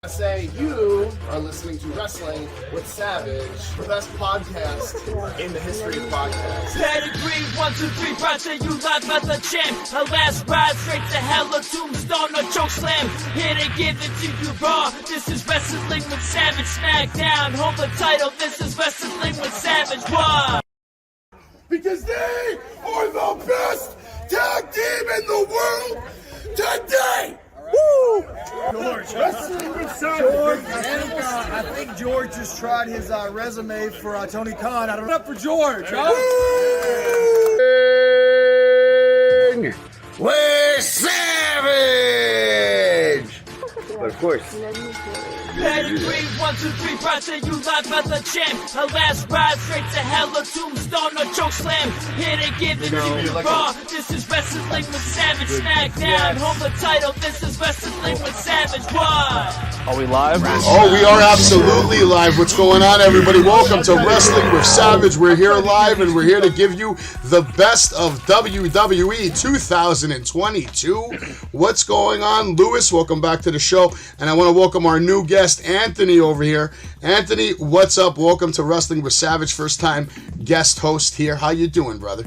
Say you are listening to Wrestling with Savage, the best podcast in the history of podcasts. Pedigree, 1, 2, 3, project, you live as a champ. A last ride straight to hell, a tombstone, a choke slam. Here to give it to you raw. This is Wrestling with Savage, smackdown. Hold the title, this is Wrestling with Savage. Why? Because they are the best tag team in the world today! Woo! George. Wrestling with Savage. George, I think George just tried his resume for Tony Khan. I don't know. Up for George, huh? With Savage! Of course. Pedigree, 1, 2, 3, project, you live as a champ. A last ride straight to hell, a tombstone, a choke slam. Here to give it to you raw. This is Wrestling with Savage, smackdown. Hold the title, this is Wrestling with Savage. Why? Are we live? Oh, we are absolutely live. What's going on, everybody? Welcome to Wrestling with Savage. We're here live, and we're here to give you the best of WWE 2022. What's going on, Lewis? Welcome back to the show, and I want to welcome our new guest, Anthony, over here. Anthony, what's up? Welcome to Wrestling with Savage. First time guest host here. How you doing, brother?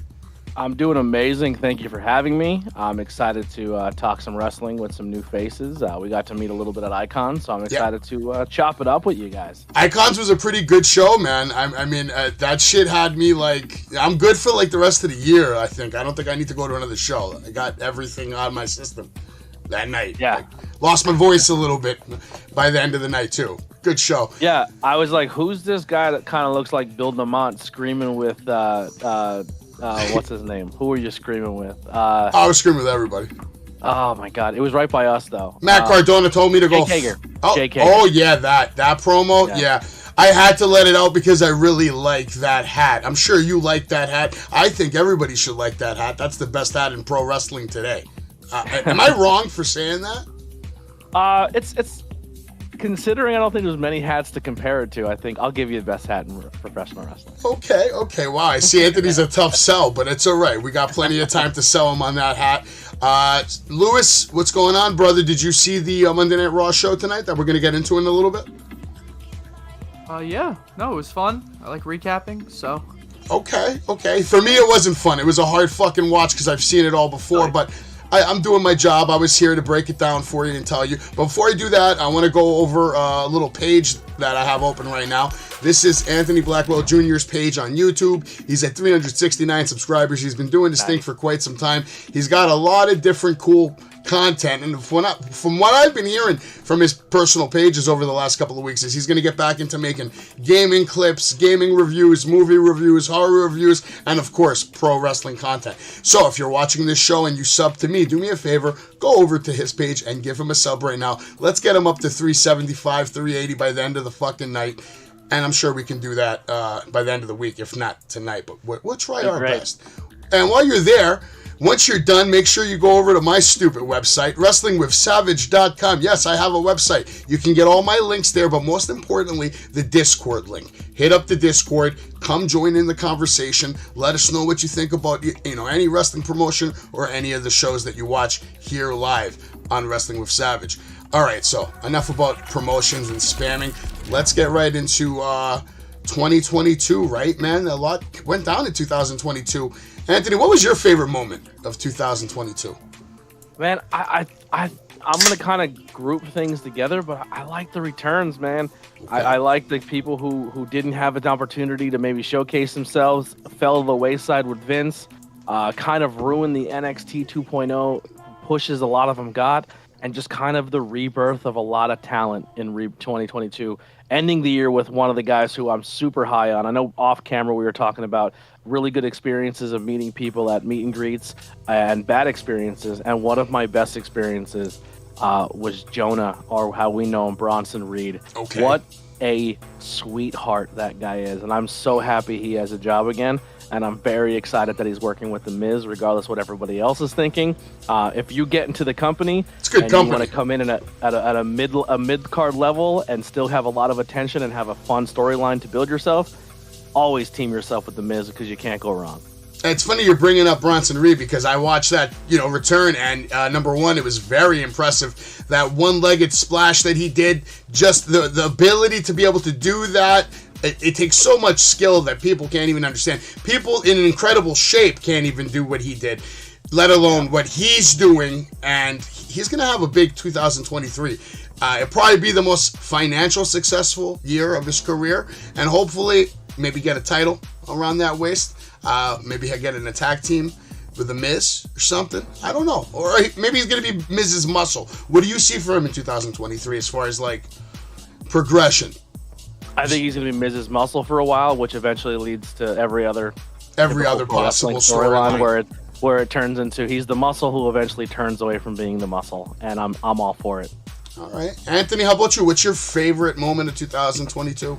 I'm doing amazing. Thank you for having me. I'm excited to talk some wrestling with some new faces. We got to meet a little bit at Icons, so I'm excited to chop it up with you guys. Icons was a pretty good show, man. I mean, that shit had me like, I'm good for like the rest of the year, I think. I don't think I need to go to another show. I got everything on my system that night. Yeah. Like, lost my voice a little bit by the end of the night, too. Good show. Yeah, I was like, who's this guy that kind of looks like Bill DeMont screaming with, what's his name? Who are you screaming with? I was screaming with everybody. Oh, my God. It was right by us, though. Matt Cardona told me to go. Jake Hager. Oh, yeah, that promo. Yeah. I had to let it out because I really like that hat. I'm sure you like that hat. I think everybody should like that hat. That's the best hat in pro wrestling today. Am I wrong for saying that? It's considering I don't think there's many hats to compare it to. I think I'll give you the best hat in professional wrestling. Okay. Wow, I see Anthony's a tough sell, but it's all right. We got plenty of time to sell him on that hat. Lewis, what's going on, brother? Did you see the Monday Night Raw show tonight that we're going to get into in a little bit? Yeah. No, it was fun. I like recapping, so. Okay. For me, it wasn't fun. It was a hard fucking watch because I've seen it all before, but I'm doing my job. I was here to break it down for you and tell you. But before I do that, I want to go over a little page that I have open right now. This is Anthony Blackwell Jr.'s page on YouTube. He's at 369 subscribers. He's been doing this thing for quite some time. He's got a lot of different cool content, and from what I've been hearing from his personal pages over the last couple of weeks is he's going to get back into making gaming clips, gaming reviews, movie reviews, horror reviews, and of course pro wrestling content. So if you're watching this show and you sub to me, do me a favor, go over to his page and give him a sub right now. Let's get him up to 375, 380 by the end of the fucking night, and I'm sure we can do that by the end of the week, if not tonight, but we'll try our best. And while you're there, once you're done, make sure you go over to my stupid website, wrestlingwithsavage.com. Yes, I have a website. You can get all my links there, but most importantly, the Discord link. Hit up the Discord. Come join in the conversation. Let us know what you think about any wrestling promotion or any of the shows that you watch here live on Wrestling with Savage. All right, so enough about promotions and spamming. Let's get right into 2022, right, man? A lot went down in 2022. Anthony, what was your favorite moment of 2022? Man, I'm gonna kind of group things together, but I like the returns, man. Okay. I like the people who didn't have an opportunity to maybe showcase themselves, fell to the wayside with Vince, kind of ruined the NXT 2.0 pushes a lot of them got, and just kind of the rebirth of a lot of talent in 2022. Ending the year with one of the guys who I'm super high on. I know off camera we were talking about really good experiences of meeting people at meet and greets and bad experiences. And one of my best experiences was Jonah, or how we know him, Bronson Reed. Okay. What a sweetheart that guy is. And I'm so happy he has a job again. And I'm very excited that he's working with The Miz, regardless of what everybody else is thinking. If you get into the company, it's good and company. You want to come in at a mid card level and still have a lot of attention and have a fun storyline to build yourself, always team yourself with The Miz because you can't go wrong. It's funny you're bringing up Bronson Reed because I watched that, return, and number one, it was very impressive. That one-legged splash that he did, just the ability to be able to do that, it takes so much skill that people can't even understand. People in incredible shape can't even do what he did, let alone what he's doing, and he's going to have a big 2023. It'll probably be the most financial successful year of his career, and hopefully maybe get a title around that waist. Maybe he'll get an attack team with The Miz or something. I don't know. Or maybe he's going to be Miz's muscle. What do you see for him in 2023 as far as, progression? I think he's going to be Miz's muscle for a while, which eventually leads to every other possible storyline where it turns into he's the muscle who eventually turns away from being the muscle, and I'm all for it. All right. Anthony, how about you? What's your favorite moment of 2022?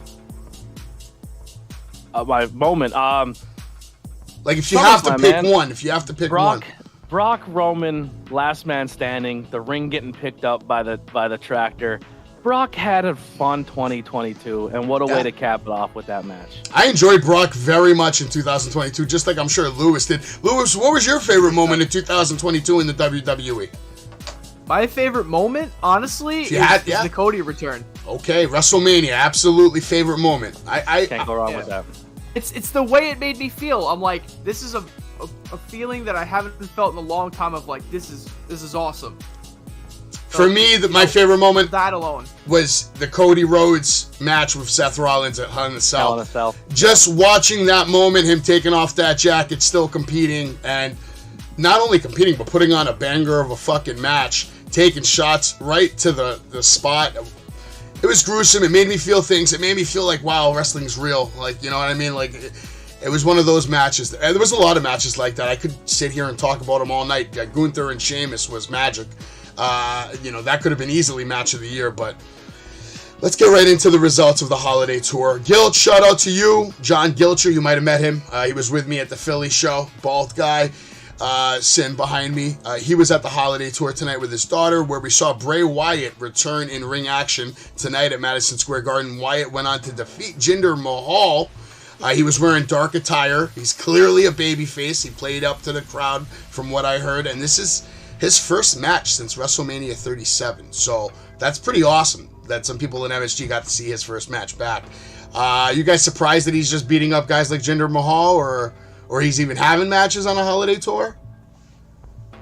My moment, if you have to pick one, Brock Roman, last man standing, the ring getting picked up by the tractor. Brock had a fun 2022, and what a way to cap it off with that match. I enjoyed Brock very much in 2022, just like I'm sure Lewis did. Lewis, what was your favorite moment in 2022 in the WWE? My favorite moment, honestly, is the Cody return. Okay, WrestleMania, absolutely favorite moment. I can't go wrong with that. It's the way it made me feel. I'm like, this is a feeling that I haven't felt in a long time. Of like, this is awesome. For me, my favorite moment that alone was the Cody Rhodes match with Seth Rollins at Hell in a Cell. Just watching that moment, him taking off that jacket, still competing, and not only competing, but putting on a banger of a fucking match, taking shots right to the spot. It was gruesome. It made me feel things. It made me feel like, wow, wrestling's real. You know what I mean? It was one of those matches. And there was a lot of matches like that. I could sit here and talk about them all night. Gunther and Sheamus was magic. That could have been easily match of the year, but let's get right into the results of the holiday tour. Gilt, shout out to you. John Gilcher, you might have met him. He was with me at the Philly show. Bald guy, sitting behind me. He was at the holiday tour tonight with his daughter, where we saw Bray Wyatt return in ring action tonight at Madison Square Garden. Wyatt went on to defeat Jinder Mahal. He was wearing dark attire. He's clearly a babyface. He played up to the crowd from what I heard, and this is his first match since WrestleMania 37. So that's pretty awesome that some people in MSG got to see his first match back. You guys surprised that he's just beating up guys like Jinder Mahal, or he's even having matches on a holiday tour?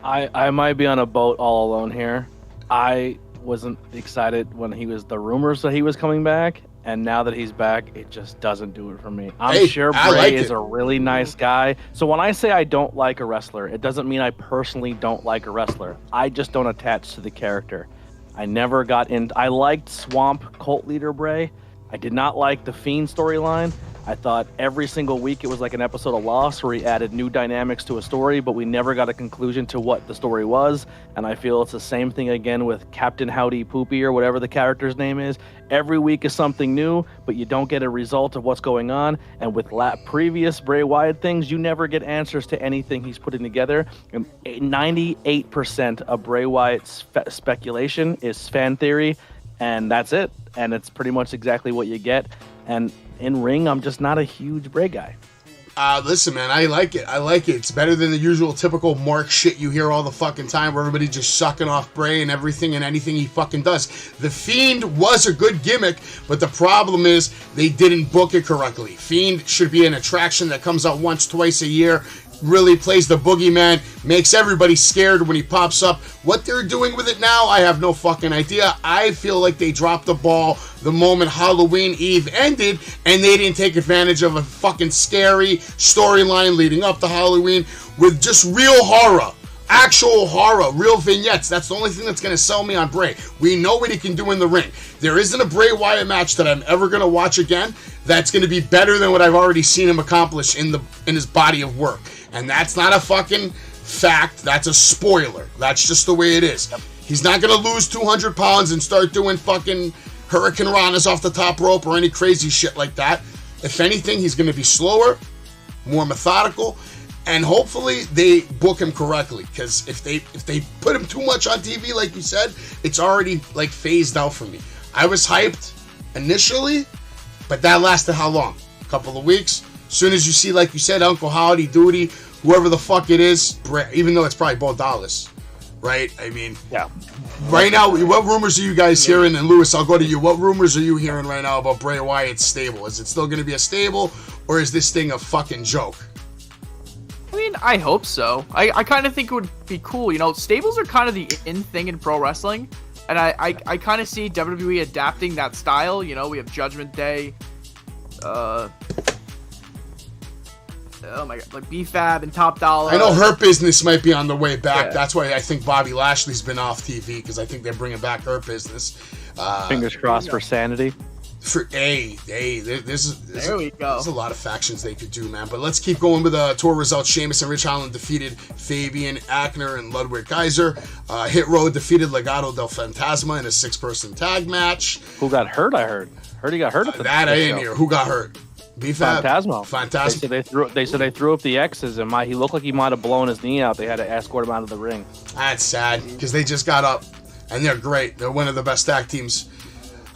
I might be on a boat all alone here. I wasn't excited when the rumors that he was coming back, and now that he's back, it just doesn't do it for me. I'm sure Bray is a really nice guy. So when I say I don't like a wrestler, it doesn't mean I personally don't like a wrestler. I just don't attach to the character. I never got in. I liked Swamp Cult Leader Bray. I did not like the Fiend storyline. I thought every single week it was like an episode of Lost where he added new dynamics to a story, but we never got a conclusion to what the story was. And I feel it's the same thing again with Captain Howdy Poopy or whatever the character's name is. Every week is something new, but you don't get a result of what's going on. And with previous Bray Wyatt things, you never get answers to anything he's putting together. And 98% of Bray Wyatt's speculation is fan theory, and that's it. And it's pretty much exactly what you get. And in ring, I'm just not a huge Bray guy. Listen, man, I like it. It's better than the usual typical Mark shit you hear all the fucking time where everybody just sucking off Bray and everything and anything he fucking does. The Fiend was a good gimmick, but the problem is they didn't book it correctly. Fiend should be an attraction that comes out once, twice a year, really plays the boogeyman, makes everybody scared when he pops up. What they're doing with it now, I have no fucking idea. I feel like they dropped the ball the moment Halloween Eve ended, and they didn't take advantage of a fucking scary storyline leading up to Halloween with just real horror. Actual horror, real vignettes. That's the only thing that's going to sell me on Bray. We know what he can do in the ring. There isn't a Bray Wyatt match that I'm ever going to watch again that's going to be better than what I've already seen him accomplish in his body of work. And that's not a fucking fact. That's a spoiler. That's just the way it is. He's not going to lose 200 pounds and start doing fucking Hurricane Ranas off the top rope or any crazy shit like that. If anything, he's going to be slower, more methodical, and hopefully they book him correctly. Because if they put him too much on TV, like you said, it's already like phased out for me. I was hyped initially, but that lasted how long? A couple of weeks. As soon as you see, like you said, Uncle Howdy Doody whoever the fuck it is, even though it's probably Bo Dallas, right? I mean, Yeah. right now, what rumors are you guys hearing? And Lewis, I'll go to you. What rumors are you hearing right now about Bray Wyatt's stable? Is it still going to be a stable, or is this thing a fucking joke? I mean, I hope so. I kind of think it would be cool. You know, stables are kind of the in thing in pro wrestling. And I kind of see WWE adapting that style. You know, we have Judgment Day. Oh my god, like B-Fab and Top Dollar. I know Hurt Business might be on the way back. Yeah. That's why I think Bobby Lashley's been off TV, because I think they're bringing back Hurt Business. Fingers crossed for sanity. There's There we go. There's a lot of factions they could do, man. But let's keep going with tour results. Sheamus and Rich Holland defeated Fabian Aichner and Ludwig Kaiser. Hit Row defeated Legado del Fantasma in a 6-person tag match. Who got hurt? I heard he got hurt at the That I didn't hear. Who got hurt? B-Fab? Phantasmo. They said they threw up the X's, and he looked like he might have blown his knee out. They had to escort him out of the ring. That's sad, because they just got up, and they're great. They're one of the best tag teams.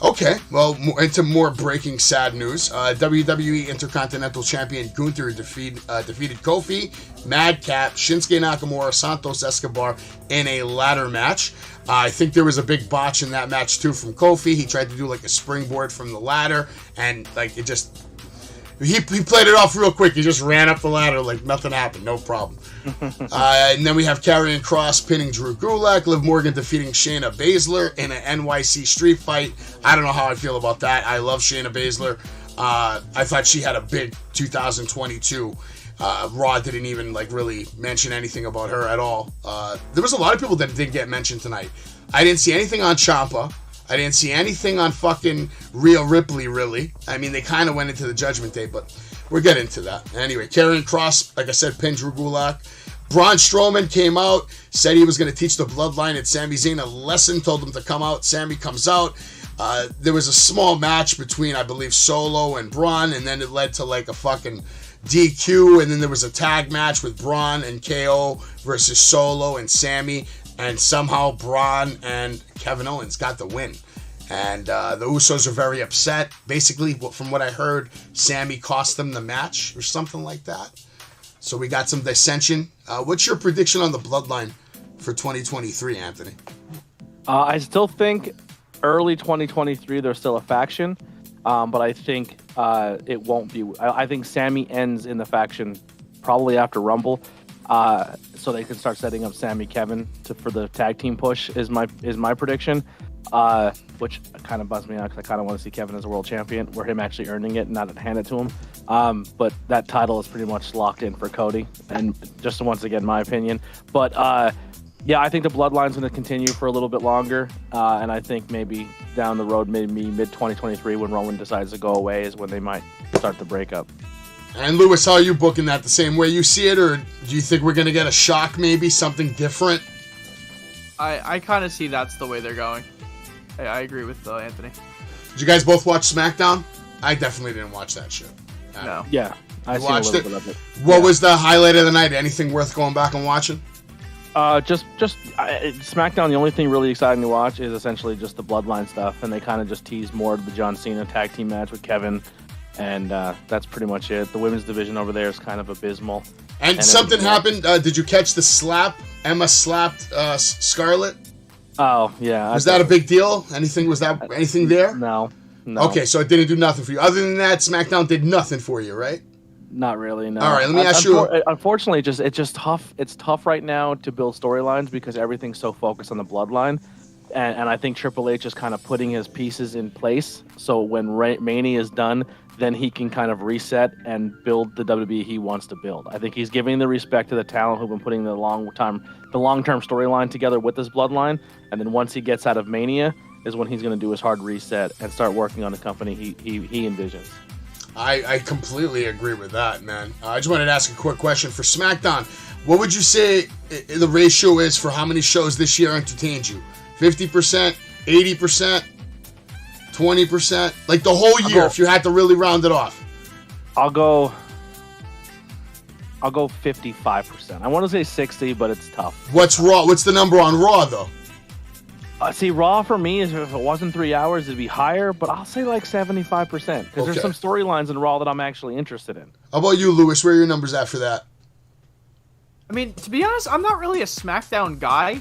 Okay, well, into more breaking sad news. WWE Intercontinental Champion Gunther defeated Kofi, Madcap, Shinsuke Nakamura, Santos Escobar in a ladder match. I think there was a big botch in that match, too, from Kofi. He tried to do, like, a springboard from the ladder, and, like, it just... He played it off real quick. He just ran up the ladder like nothing happened. No problem. And then we have Karrion Kross pinning Drew Gulak. Liv Morgan defeating Shayna Baszler in an NYC street fight. I don't know how I feel about that. I love Shayna Baszler. I thought she had a big 2022. Raw didn't even like really mention anything about her at all. There was a lot of people that did get mentioned tonight. I didn't see anything on Ciampa. I didn't see anything on fucking Rhea Ripley, really. I mean, they kind of went into the Judgment Day, but we'll get into that. Anyway, Karrion Kross, like I said, pinned Drew Gulak. Braun Strowman came out, said he was going to teach the Bloodline at Sami Zayn a lesson, told him to come out. Sami comes out. There was a small match between, I believe, Solo and Braun, and then it led to like a fucking DQ, and then there was a tag match with Braun and KO versus Solo and Sami. And somehow Braun and Kevin Owens got the win. And the Usos are very upset. Basically, from what I heard, Sami cost them the match or something like that. So we got some dissension. What's your prediction on the Bloodline for 2023, Anthony? I still think early 2023 there's still a faction. But I think it won't be. I think Sami ends in the faction probably after Rumble. So they can start setting up Sami Kevin for the tag team push is my prediction, which kind of buzzed me out because I kind of want to see Kevin as a world champion, where him actually earning it and not hand it to him. But that title is pretty much locked in for Cody, and just once again my opinion. But yeah, I think the Bloodline's going to continue for a little bit longer, and I think maybe down the road, maybe mid 2023 when Roman decides to go away is when they might start the breakup. And Lewis, how are you booking that? The same way you see it, or do you think we're going to get a shock, maybe something different? I kind of see that's the way they're going. I agree with Anthony. Did you guys both watch SmackDown? I definitely didn't watch that shit. No. Yeah, I watched a little bit of it. What was the highlight of the night? Anything worth going back and watching? Just SmackDown. The only thing really exciting to watch is essentially just the Bloodline stuff, and they kind of just tease more of the John Cena tag team match with Kevin. And that's pretty much it. The women's division over there is kind of abysmal. And something happened. Did you catch the slap? Emma slapped Scarlett. Oh yeah. Was that a big deal? Anything there? No. Okay, so it didn't do nothing for you. Other than that, SmackDown did nothing for you, right? Not really. No. All right, let me ask you. Unfortunately, it's just tough. It's tough right now to build storylines because everything's so focused on the Bloodline. And I think Triple H is kind of putting his pieces in place. So when Mania is done, then he can kind of reset and build the WWE he wants to build. I think he's giving the respect to the talent who've been putting the long-term storyline together with this Bloodline. And then once he gets out of Mania is when he's going to do his hard reset and start working on the company he envisions. I completely agree with that, man. I just wanted to ask a quick question for SmackDown. What would you say the ratio is for how many shows this year entertained you? 50%, 80%, 20%? Like the whole year, if you had to really round it off. I'll go 55%. I want to say 60, but it's tough. What's Raw? What's the number on Raw, though? See, Raw for me is if it wasn't 3 hours, it'd be higher, but I'll say like 75% because there's some storylines in Raw that I'm actually interested in. How about you, Lewis? Where are your numbers at for that? I mean, to be honest, I'm not really a SmackDown guy,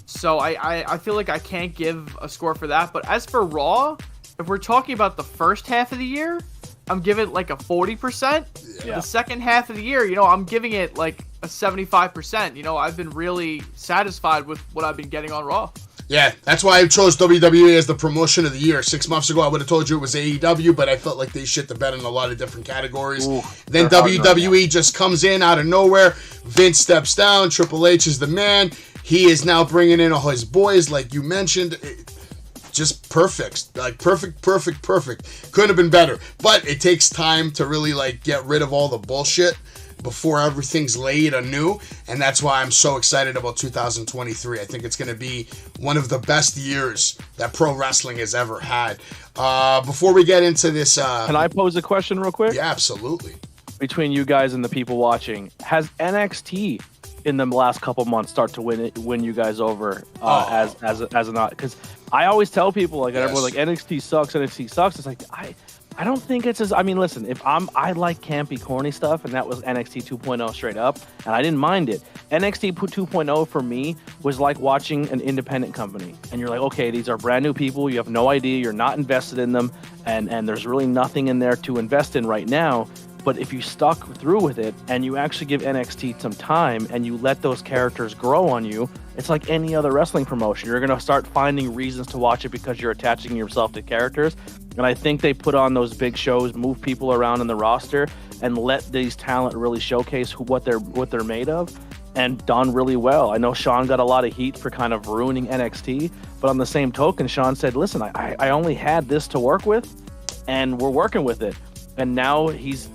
so I feel like I can't give a score for that. But as for Raw, if we're talking about the first half of the year, I'm giving it like a 40%. Yeah. The second half of the year, I'm giving it like a 75%. I've been really satisfied with what I've been getting on Raw. Yeah, that's why I chose WWE as the promotion of the year. 6 months ago, I would have told you it was AEW, but I felt like they shit the bed in a lot of different categories. Ooh, then WWE just comes in out of nowhere. Vince steps down. Triple H is the man. He is now bringing in all his boys, like you mentioned. Just perfect. Like, perfect. Couldn't have been better. But it takes time to really, get rid of all the bullshit before everything's laid anew, and that's why I'm so excited about 2023. I think it's going to be one of the best years that pro wrestling has ever had. Before we get into this... Can I pose a question real quick? Yeah, absolutely. Between you guys and the people watching, has NXT in the last couple months start to win you guys over as an... Because I always tell people, everyone's like, NXT sucks. It's like, I don't think it's as... I mean, listen, I like campy, corny stuff, and that was NXT 2.0 straight up, and I didn't mind it. NXT 2.0 for me was like watching an independent company, and you're like, okay, these are brand new people, you have no idea, you're not invested in them, and there's really nothing in there to invest in right now. But if you stuck through with it and you actually give NXT some time and you let those characters grow on you, it's like any other wrestling promotion. You're going to start finding reasons to watch it because you're attaching yourself to characters. And I think they put on those big shows, move people around in the roster, and let these talent really showcase what they're made of, and done really well. I know Sean got a lot of heat for kind of ruining NXT, but on the same token, Sean said, listen, I only had this to work with, and we're working with it. And now he's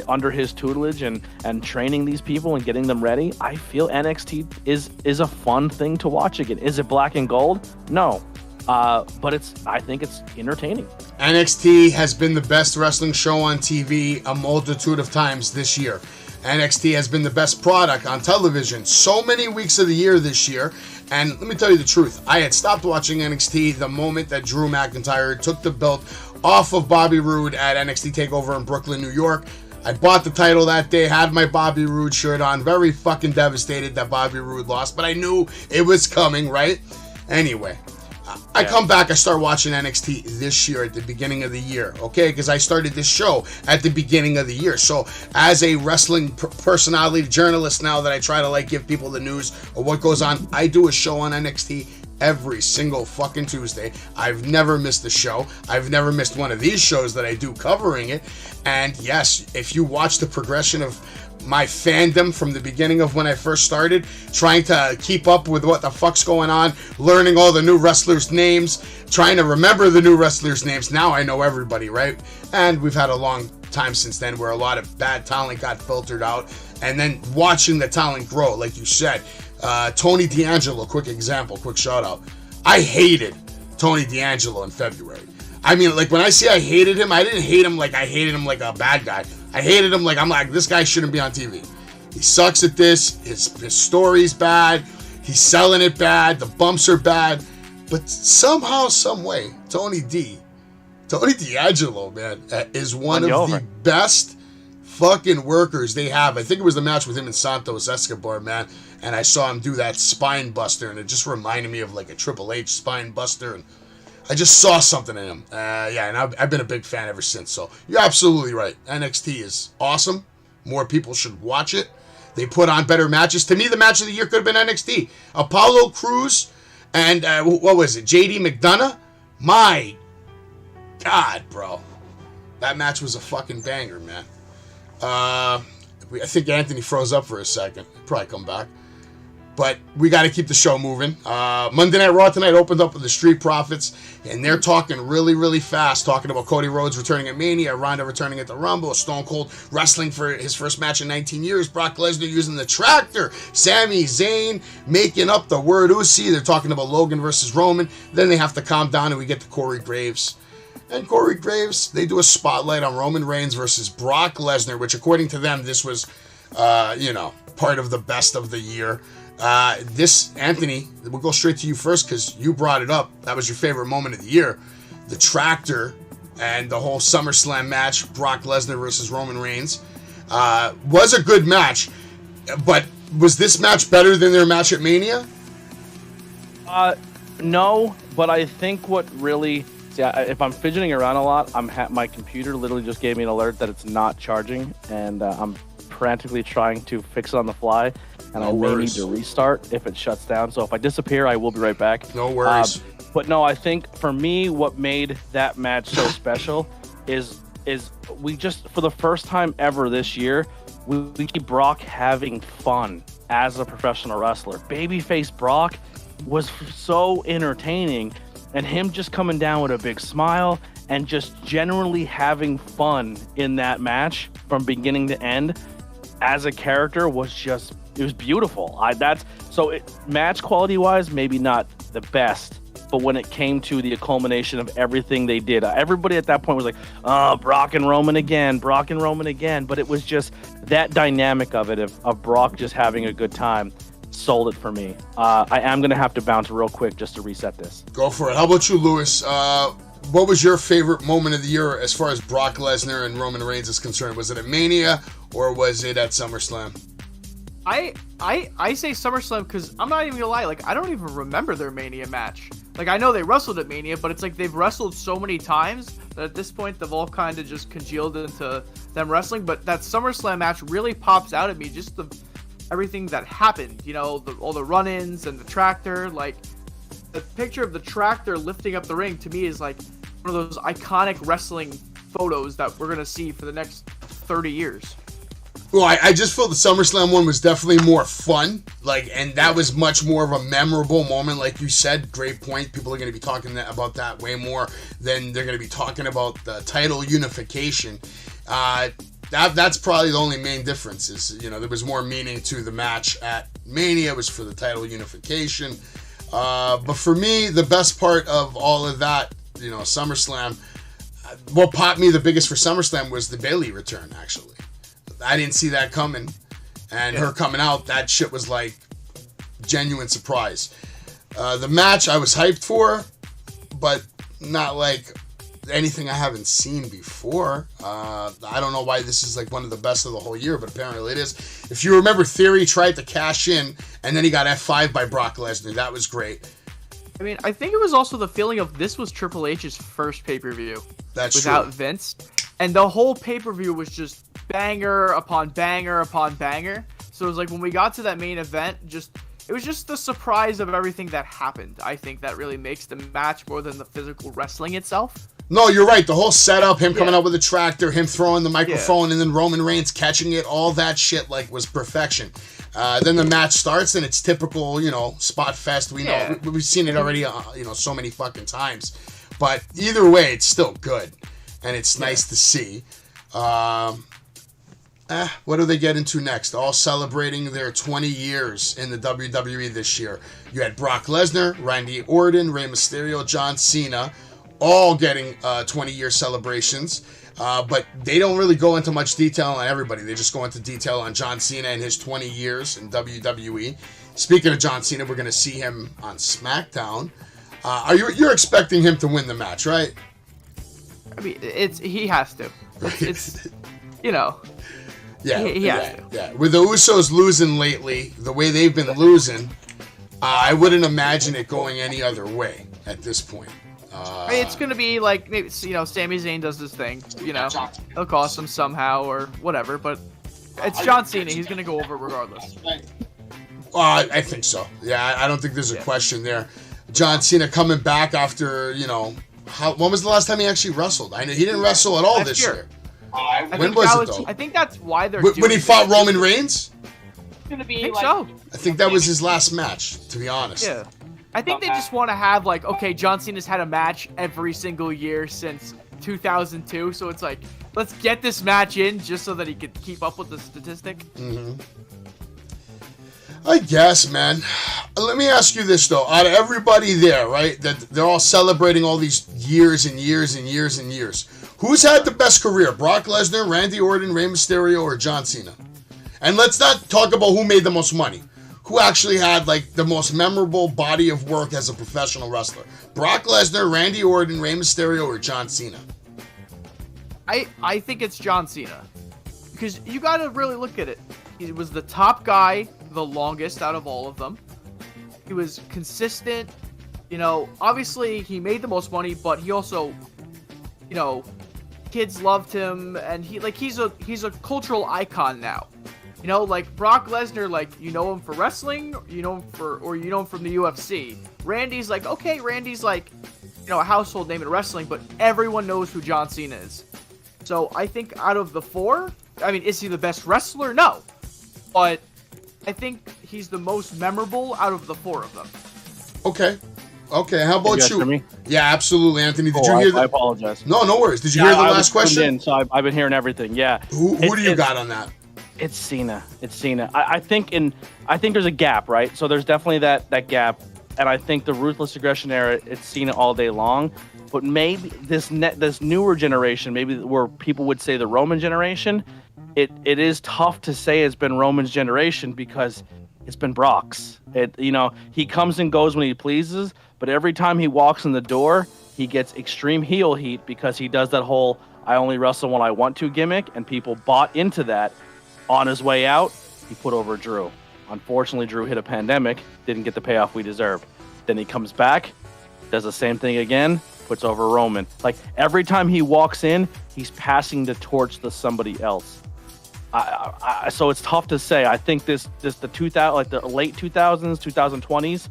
under his tutelage and training these people and getting them ready. I feel NXT is a fun thing to watch again. Is it black and gold? No. But I think it's entertaining. NXT has been the best wrestling show on TV a multitude of times this year. NXT has been the best product on television so many weeks of the year this year. And let me tell you the truth. I had stopped watching NXT the moment that Drew McIntyre took the belt off of Bobby Roode at NXT TakeOver in Brooklyn, New York. I bought the title that day, had my Bobby Roode shirt on, very fucking devastated that Bobby Roode lost, but I knew it was coming, right? Anyway, I come back, I start watching NXT this year at the beginning of the year, okay? Because I started this show at the beginning of the year. So as a wrestling personality journalist now that I try to give people the news of what goes on, I do a show on NXT every single fucking Tuesday. I've never missed a show. I've never missed one of these shows that I do covering it. And yes, if you watch the progression of my fandom from the beginning of when I first started, trying to keep up with what the fuck's going on, learning all the new wrestlers' names, trying to remember the new wrestlers' names. Now I know everybody, right? And we've had a long time since then where a lot of bad talent got filtered out, and then watching the talent grow, like you said. Tony D'Angelo, quick example, quick shout out. I hated Tony D'Angelo in February. I mean, when I say I hated him, I didn't hate him like I hated him like a bad guy. I hated him I'm like, this guy shouldn't be on TV. He sucks at this. His story's bad. He's selling it bad. The bumps are bad. But somehow, some way, Tony D'Angelo, man, is one of the best fucking workers they have. I think it was the match with him and Santos Escobar, man. And I saw him do that spine buster, and it just reminded me of a Triple H spine buster. And I just saw something in him. And I've been a big fan ever since. So you're absolutely right. NXT is awesome. More people should watch it. They put on better matches. To me, the match of the year could have been NXT. Apollo Crews and, what was it, JD McDonough? My God, bro. That match was a fucking banger, man. I think Anthony froze up for a second. He'll probably come back. But we got to keep the show moving. Monday Night Raw tonight opened up with the Street Profits, and they're talking really, really fast, talking about Cody Rhodes returning at Mania, Ronda returning at the Rumble, Stone Cold wrestling for his first match in 19 years, Brock Lesnar using the tractor, Sami Zayn making up the word Usi. They're talking about Logan versus Roman. Then they have to calm down, and we get to Corey Graves. And Corey Graves, they do a spotlight on Roman Reigns versus Brock Lesnar, which according to them, this was, part of the best of the year. This, Anthony, we'll go straight to you first because you brought it up. That was your favorite moment of the year. The tractor and the whole SummerSlam match, Brock Lesnar versus Roman Reigns, was a good match. But Was this match better than their match at Mania? No, but I think what really... See, if I'm fidgeting around a lot, my computer literally just gave me an alert that it's not charging, and I'm frantically trying to fix it on the fly, and I may need to restart if it shuts down. So if I disappear, I will be right back. No worries. But no, I think for me, what made that match so special is we just, for the first time ever this year, we see Brock having fun as a professional wrestler. Babyface Brock was so entertaining, and him just coming down with a big smile and just generally having fun in that match from beginning to end as a character was just, it was beautiful. Match quality wise, maybe not the best, but when it came to the culmination of everything they did, everybody at that point was like, oh, Brock and Roman again, but it was just that dynamic of it, of Brock just having a good time, sold it for me. I am going to have to bounce real quick just to reset this. Go for it. How about you, Lewis? What was your favorite moment of the year as far as Brock Lesnar and Roman Reigns is concerned? Was it at Mania or was it at SummerSlam? I say SummerSlam because I'm not even gonna lie, like I don't even remember their Mania match. Like I know they wrestled at Mania, but it's like they've wrestled so many times that at this point they've all kind of just congealed into them wrestling. But that SummerSlam match really pops out at me, just everything that happened, you know, all the run-ins and the tractor. Like the picture of the tractor lifting up the ring to me is like one of those iconic wrestling photos that we're gonna see for the next 30 years. Well, I just feel the SummerSlam one was definitely more fun, and that was much more of a memorable moment, like you said. Great point. People are going to be talking about that way more than they're going to be talking about the title unification. That's probably the only main difference is, there was more meaning to the match at Mania. It was for the title unification. But for me, the best part of all of that, SummerSlam, what popped me the biggest for SummerSlam was the Bayley return, actually. I didn't see that coming, and her coming out, that shit was like genuine surprise. The match I was hyped for, but not like anything I haven't seen before. I don't know why this is like one of the best of the whole year, but apparently it is. If you remember, Theory tried to cash in, and then he got F5 by Brock Lesnar. That was great. I mean, I think it was also the feeling of this was Triple H's first pay-per-view. That's without true. Vince. And the whole pay-per-view was just banger upon banger upon banger. So it was like when we got to that main event, it was just the surprise of everything that happened. I think that really makes the match more than the physical wrestling itself. No, you're right. The whole setup, him coming out with a tractor, him throwing the microphone, and then Roman Reigns catching it, all that shit was perfection. Then the match starts, and it's typical, spot fest. We know we've seen it already, so many fucking times. But either way, it's still good, and it's nice to see. What do they get into next? All celebrating their 20 years in the WWE this year. You had Brock Lesnar, Randy Orton, Rey Mysterio, John Cena, all getting 20-year celebrations. But they don't really go into much detail on everybody. They just go into detail on John Cena and his 20 years in WWE. Speaking of John Cena, we're going to see him on SmackDown. You're expecting him to win the match, right? I mean, he has to. It's Yeah, he has to. Yeah. With the Usos losing lately, the way they've been losing, I wouldn't imagine it going any other way at this point. It's going to be like, maybe, Sami Zayn does his thing, he'll cost him somehow or whatever, but it's John Cena. He's going to go over regardless. I think so. Yeah, I don't think there's a question there. John Cena coming back after, when was the last time he actually wrestled? I know he didn't wrestle at all this year. When was it, though? I think that's why they're doing when he fought Roman Reigns? I think so. I think that was his last match, to be honest. Yeah. I think they just want to have, okay, John Cena's had a match every single year since 2002, so it's like, let's get this match in just so that he could keep up with the statistic. Mm-hmm. I guess, man. Let me ask you this, though. Out of everybody there, right, that they're all celebrating all these years and years and years and years, who's had the best career? Brock Lesnar, Randy Orton, Rey Mysterio, or John Cena? And let's not talk about who made the most money. Who actually had, the most memorable body of work as a professional wrestler? Brock Lesnar, Randy Orton, Rey Mysterio, or John Cena? I think it's John Cena. Because you got to really look at it. He was the top guy the longest out of all of them. He was consistent. You know, obviously he made the most money, but he also, you know, kids loved him, and he's a cultural icon now. You know, like Brock Lesnar, like you know him for wrestling, you know him from the UFC. Randy's like, okay, Randy's like, you know, a household name in wrestling, but everyone knows who John Cena is. So I think out of the four, I mean, is he the best wrestler? No, but I think he's the most memorable out of the four of them. Okay. How about you? Me? Yeah, absolutely, Anthony. Did you hear that? I apologize. No worries. Did you hear the last question? So I've been hearing everything. Yeah. Who do you got on that? It's Cena. I think there's a gap, right? So there's definitely that gap, and I think the ruthless aggression era, it's Cena all day long. But maybe this newer generation, maybe where people would say the Roman generation, it is tough to say it's been Roman's generation because it's been Brock's. He comes and goes when he pleases, but every time he walks in the door, he gets extreme heel heat because he does that whole "I only wrestle when I want to" gimmick, and people bought into that. On his way out, he put over Drew. Unfortunately, Drew hit a pandemic, didn't get the payoff we deserved. Then he comes back, does the same thing again, puts over Roman. Like every time he walks in, he's passing the torch to somebody else. So it's tough to say. I think the late 2000s, 2020s,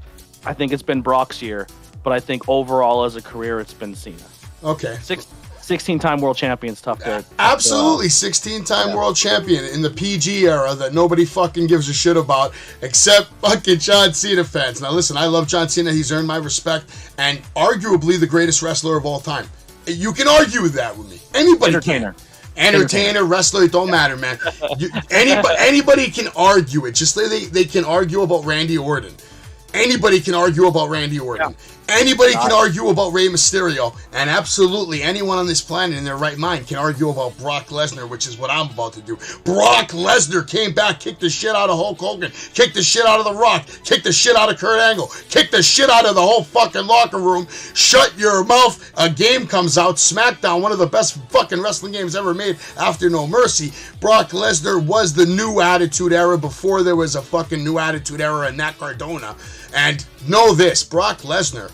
I think it's been Brock's year, but I think overall as a career, it's been Cena. Okay. 16-time world champion, tough to... Absolutely, 16-time world champion in the PG era that nobody fucking gives a shit about except fucking John Cena fans. Now listen, I love John Cena. He's earned my respect and arguably the greatest wrestler of all time. You can argue with that with me. Anybody Entertainer. can. Entertainer, wrestler, it don't matter, man. Anybody can argue it. Just like they can argue about Randy Orton. Anybody can argue about Randy Orton. Yeah. Anybody can argue about Rey Mysterio, and absolutely anyone on this planet in their right mind can argue about Brock Lesnar, which is what I'm about to do. Brock Lesnar came back, kicked the shit out of Hulk Hogan, kicked the shit out of The Rock, kicked the shit out of Kurt Angle, kicked the shit out of the whole fucking locker room. Shut your mouth. A game comes out, SmackDown, one of the best fucking wrestling games ever made after No Mercy. Brock Lesnar was the new Attitude Era before there was a fucking new Attitude Era in Nat Cardona. And know this, Brock Lesnar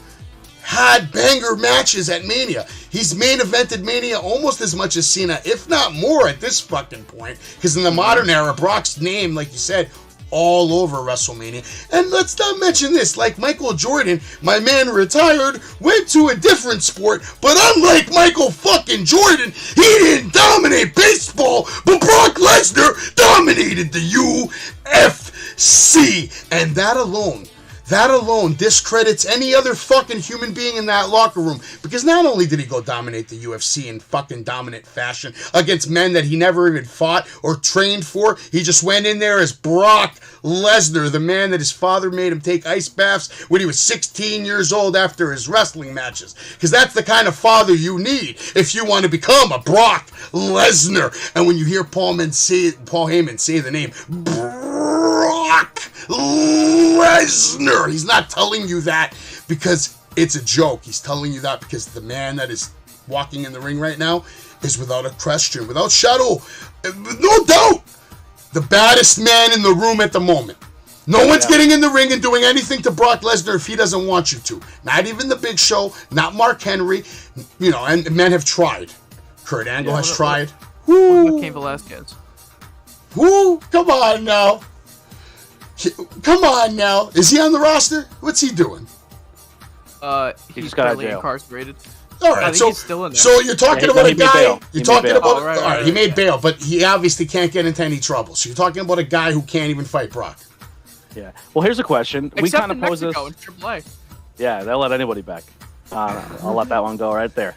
had banger matches at Mania. He's main evented Mania almost as much as Cena, if not more at this fucking point. Because in the modern era, Brock's name, like you said, all over WrestleMania. And let's not mention this, like Michael Jordan, my man retired, went to a different sport, but unlike Michael fucking Jordan, he didn't dominate baseball, but Brock Lesnar dominated the UFC. And that alone discredits any other fucking human being in that locker room. Because not only did he go dominate the UFC in fucking dominant fashion against men that he never even fought or trained for, he just went in there as Brock Lesnar, the man that his father made him take ice baths when he was 16 years old after his wrestling matches. Because that's the kind of father you need if you want to become a Brock Lesnar. And when you hear Paul Heyman say the name Brock Lesnar, he's not telling you that because it's a joke. He's telling you that because the man that is walking in the ring right now is without a question, without shadow, no doubt, the baddest man in the room at the moment. No one's getting in the ring and doing anything to Brock Lesnar if he doesn't want you to. Not even the Big Show, not Mark Henry, and men have tried. Kurt Angle has tried. What Cain Velasquez? Who? Come on now. Is he on the roster? What's he doing? He's currently incarcerated. All right, so, he's still in there. So you're talking about a guy. You're talking about. Right, all right, he made bail, but he obviously can't get into any trouble. So you're talking about a guy who can't even fight Brock. Yeah. Well, here's a question. Except we kind of in pose Mexico this. in AAA. Yeah, they'll let anybody back. I'll let that one go right there.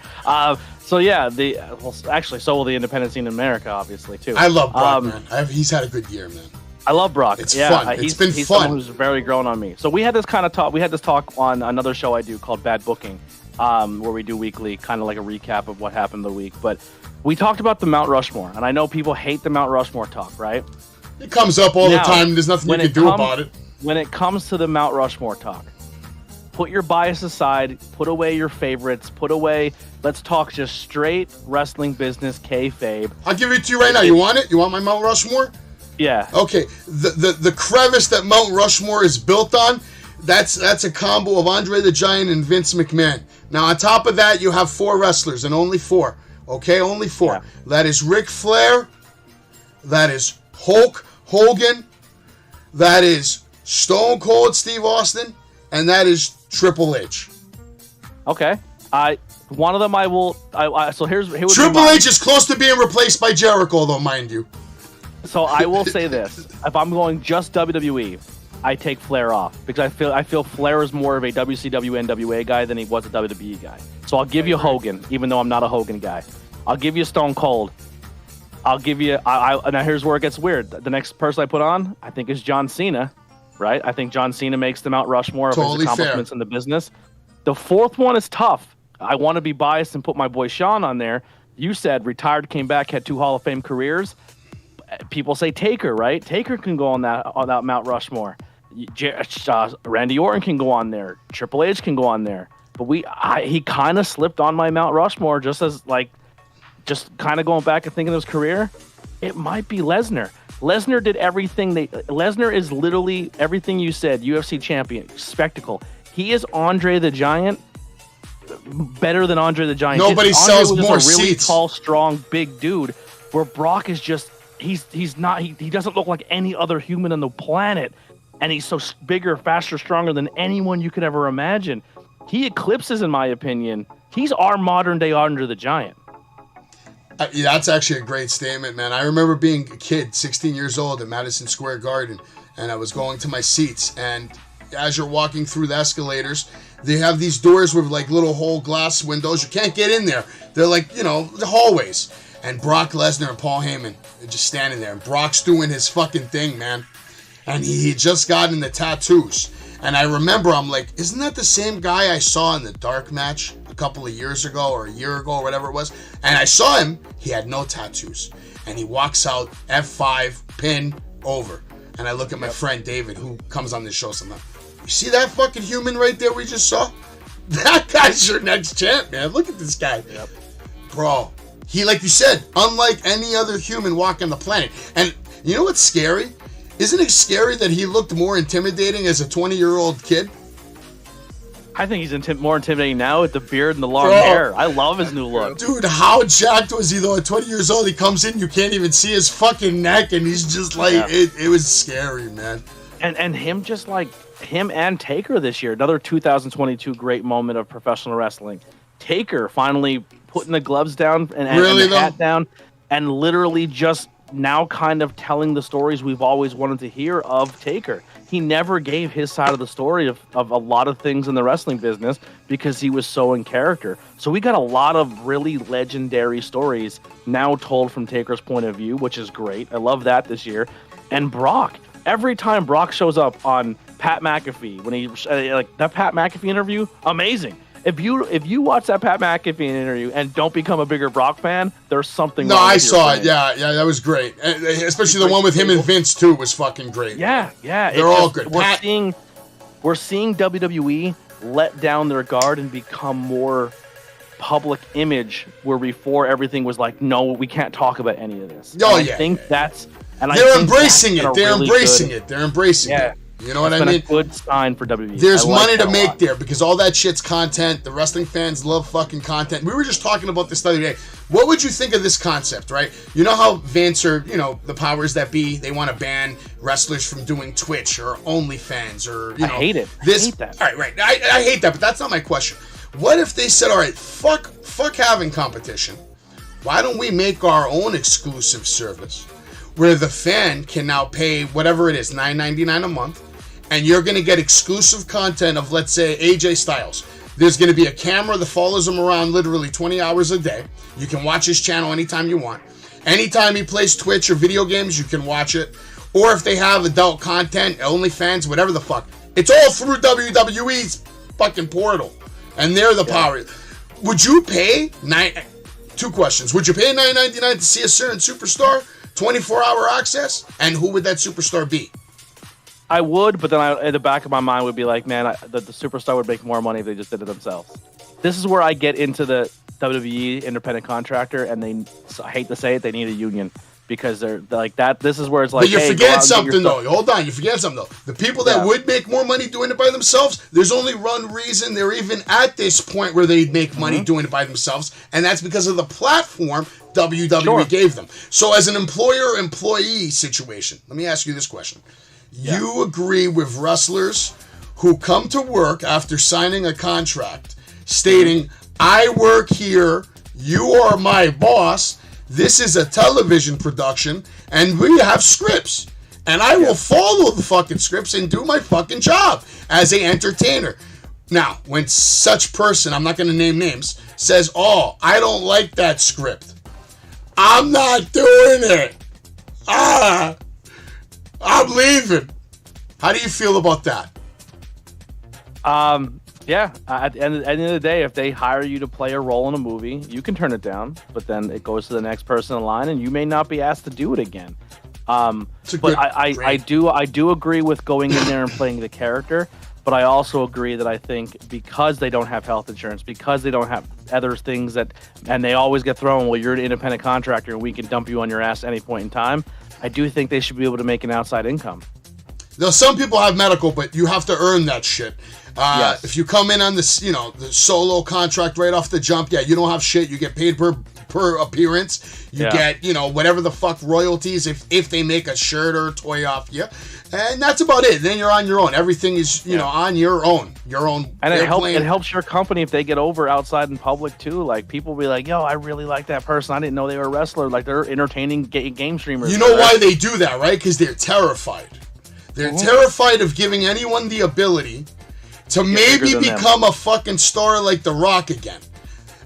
So yeah, so will the independent scene in America, obviously too. I love Brock, man. He's had a good year, man. I love Brock. It's fun. He's been he's fun. Someone who's very grown on me. So we had this kind of talk. We had this talk on another show I do called Bad Booking, where we do weekly, kind of like a recap of what happened the week. But we talked about the Mount Rushmore, and I know people hate the Mount Rushmore talk, right? It comes up all the time. There's nothing you can do about it. When it comes to the Mount Rushmore talk, put your bias aside. Put away your favorites. Let's talk just straight wrestling business, kayfabe. I'll give it to you right now. You want it? You want my Mount Rushmore? Yeah. Okay, the crevice that Mount Rushmore is built on, that's a combo of Andre the Giant and Vince McMahon. Now, on top of that, you have 4 wrestlers, and only 4. Okay, only 4. Yeah. That is Ric Flair, that is Hulk Hogan, that is Stone Cold Steve Austin, and that is Triple H. Okay. One of them I will. So here would Triple H is close to being replaced by Jericho, though, mind you. So I will say this: if I'm going just WWE, I take Flair off because I feel Flair is more of a WCW NWA guy than he was a WWE guy. So I'll give you Hogan, even though I'm not a Hogan guy. I'll give you Stone Cold. I'll give you. Now here's where it gets weird. The next person I put on, I think, is John Cena. Right? I think John Cena makes the Mount Rushmore of his accomplishments in the business. The 4th one is tough. I want to be biased and put my boy Sean on there. You said retired, came back, had 2 Hall of Fame careers. People say Taker, right? Taker can go on that Mount Rushmore. Randy Orton can go on there. Triple H can go on there. But he kind of slipped on my Mount Rushmore just kind of going back and thinking of his career. It might be Lesnar. Lesnar did everything. Lesnar is literally everything you said. UFC champion, spectacle. He is Andre the Giant. Better than Andre the Giant. Nobody sells more a really seats. Tall, strong, big dude. Where Brock is just he doesn't look like any other human on the planet, and he's so bigger, faster, stronger than anyone you could ever imagine. He eclipses, in my opinion. He's our modern day Andre the Giant. Yeah, that's actually a great statement, man. I remember being a kid, 16 years old, at Madison Square Garden, and I was going to my seats, and as you're walking through the escalators, they have these doors with like little whole glass windows. You can't get in there. They're like, the hallways. And Brock Lesnar and Paul Heyman are just standing there. And Brock's doing his fucking thing, man. And he had just gotten the tattoos. And I remember, I'm like, isn't that the same guy I saw in the dark match a couple of years ago or a year ago or whatever it was? And I saw him. He had no tattoos. And he walks out, F5, pin, over. And I look at my friend David, who comes on this show sometimes. You see that fucking human right there we just saw? That guy's your next champ, man. Look at this guy. Yep. Bro, he, like you said, unlike any other human walking the planet. And you know what's scary? Isn't it scary that he looked more intimidating as a 20-year-old kid? I think he's more intimidating now with the beard and the long hair. I love his new look. Dude, how jacked was he, though? At 20 years old, he comes in, you can't even see his fucking neck, and he's just like, it was scary, man. And him and Taker this year, another 2022 great moment of professional wrestling. Taker finally putting the gloves down and the hat down, and literally just now kind of telling the stories we've always wanted to hear of Taker. He never gave his side of the story of a lot of things in the wrestling business because he was so in character. So we got a lot of really legendary stories now told from Taker's point of view, which is great. I love that this year. And Brock, every time Brock shows up on Pat McAfee, when he that Pat McAfee interview, amazing. If you watch that Pat McAfee interview and don't become a bigger Brock fan, there's something wrong. No, I saw it. Yeah, that was great. Especially the one with him and Vince too was fucking great. Yeah. They're all good. We're seeing WWE let down their guard and become more public image, where before everything was like, no, we can't talk about any of this. Oh, I think that's. And they're embracing it. They're embracing it. They're embracing it. You know what I mean? A good sign for WWE. There's money to make there because all that shit's content. The wrestling fans love fucking content. We were just talking about this the other day. What would you think of this concept, right? You know how Vince or, the powers that be, they want to ban wrestlers from doing Twitch or OnlyFans or, I hate it. I hate that. All right. I hate that, but that's not my question. What if they said, all right, fuck having competition. Why don't we make our own exclusive service where the fan can now pay whatever it is, $9.99 a month, and you're going to get exclusive content of, let's say, AJ Styles. There's going to be a camera that follows him around literally 20 hours a day. You can watch his channel anytime you want. Anytime he plays Twitch or video games, you can watch it. Or if they have adult content, OnlyFans, whatever the fuck. It's all through WWE's fucking portal. And they're the power. Would you pay two questions. Would you pay $9.99 to see a certain superstar? 24-hour access? And who would that superstar be? I would, but then in the back of my mind would be like, man, the superstar would make more money if they just did it themselves. This is where I get into the WWE independent contractor, and I hate to say it, they need a union. because they're like that. This is where it's like. But you're hey, forgetting something though. Hold on, you're forgetting something though. The people that would make more money doing it by themselves, there's only one reason they're even at this point where they make money doing it by themselves, and that's because of the platform WWE gave them. So as an employer-employee situation, let me ask you this question. You agree with wrestlers who come to work after signing a contract stating, I work here, you are my boss, this is a television production, and we have scripts. And I will follow the fucking scripts and do my fucking job as an entertainer. Now, when such person, I'm not going to name names, says, oh, I don't like that script, I'm not doing it. I'm leaving. How do you feel about that? Yeah. At the end of the day, if they hire you to play a role in a movie, you can turn it down, but then it goes to the next person in line, and you may not be asked to do it again. But I do agree with going in there and playing the character. But I also agree that I think because they don't have health insurance, because they don't have other things that, and they always get thrown, well, you're an independent contractor and we can dump you on your ass at any point in time. I do think they should be able to make an outside income. Now, some people have medical, but you have to earn that shit. Yes. If you come in on this, the solo contract right off the jump, you don't have shit. You get paid per appearance. You get, whatever the fuck royalties if they make a shirt or a toy off you. And that's about it. Then you're on your own. Everything is, on your own. And it helps your company if they get over outside in public too. Like people be like, yo, I really like that person. I didn't know they were a wrestler. Like they're entertaining game streamers. You know why they do that, right? Because they're terrified. They're terrified of giving anyone the ability to maybe become a fucking star like The Rock again.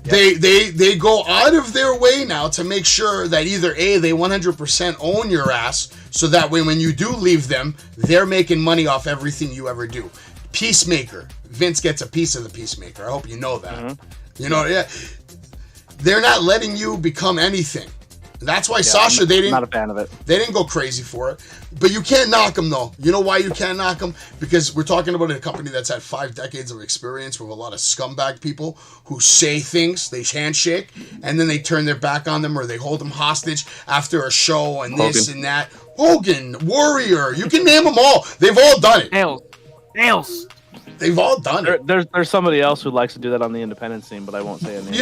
Yep. They go out of their way now to make sure that either A, they 100% own your ass, so that way when you do leave them, they're making money off everything you ever do. Peacemaker. Vince gets a piece of the Peacemaker. I hope you know that. They're not letting you become anything. That's why Sasha, I'm not a fan of it. They didn't go crazy for it. But you can't knock them, though. You know why you can't knock them? Because we're talking about a company that's had 5 decades of experience with a lot of scumbag people who say things, they handshake, and then they turn their back on them or they hold them hostage after a show and this and that. Hogan, Warrior, you can name them all. They've all done it. Nails. They've all done it. There's somebody else who likes to do that on the independent scene, but I won't say a name.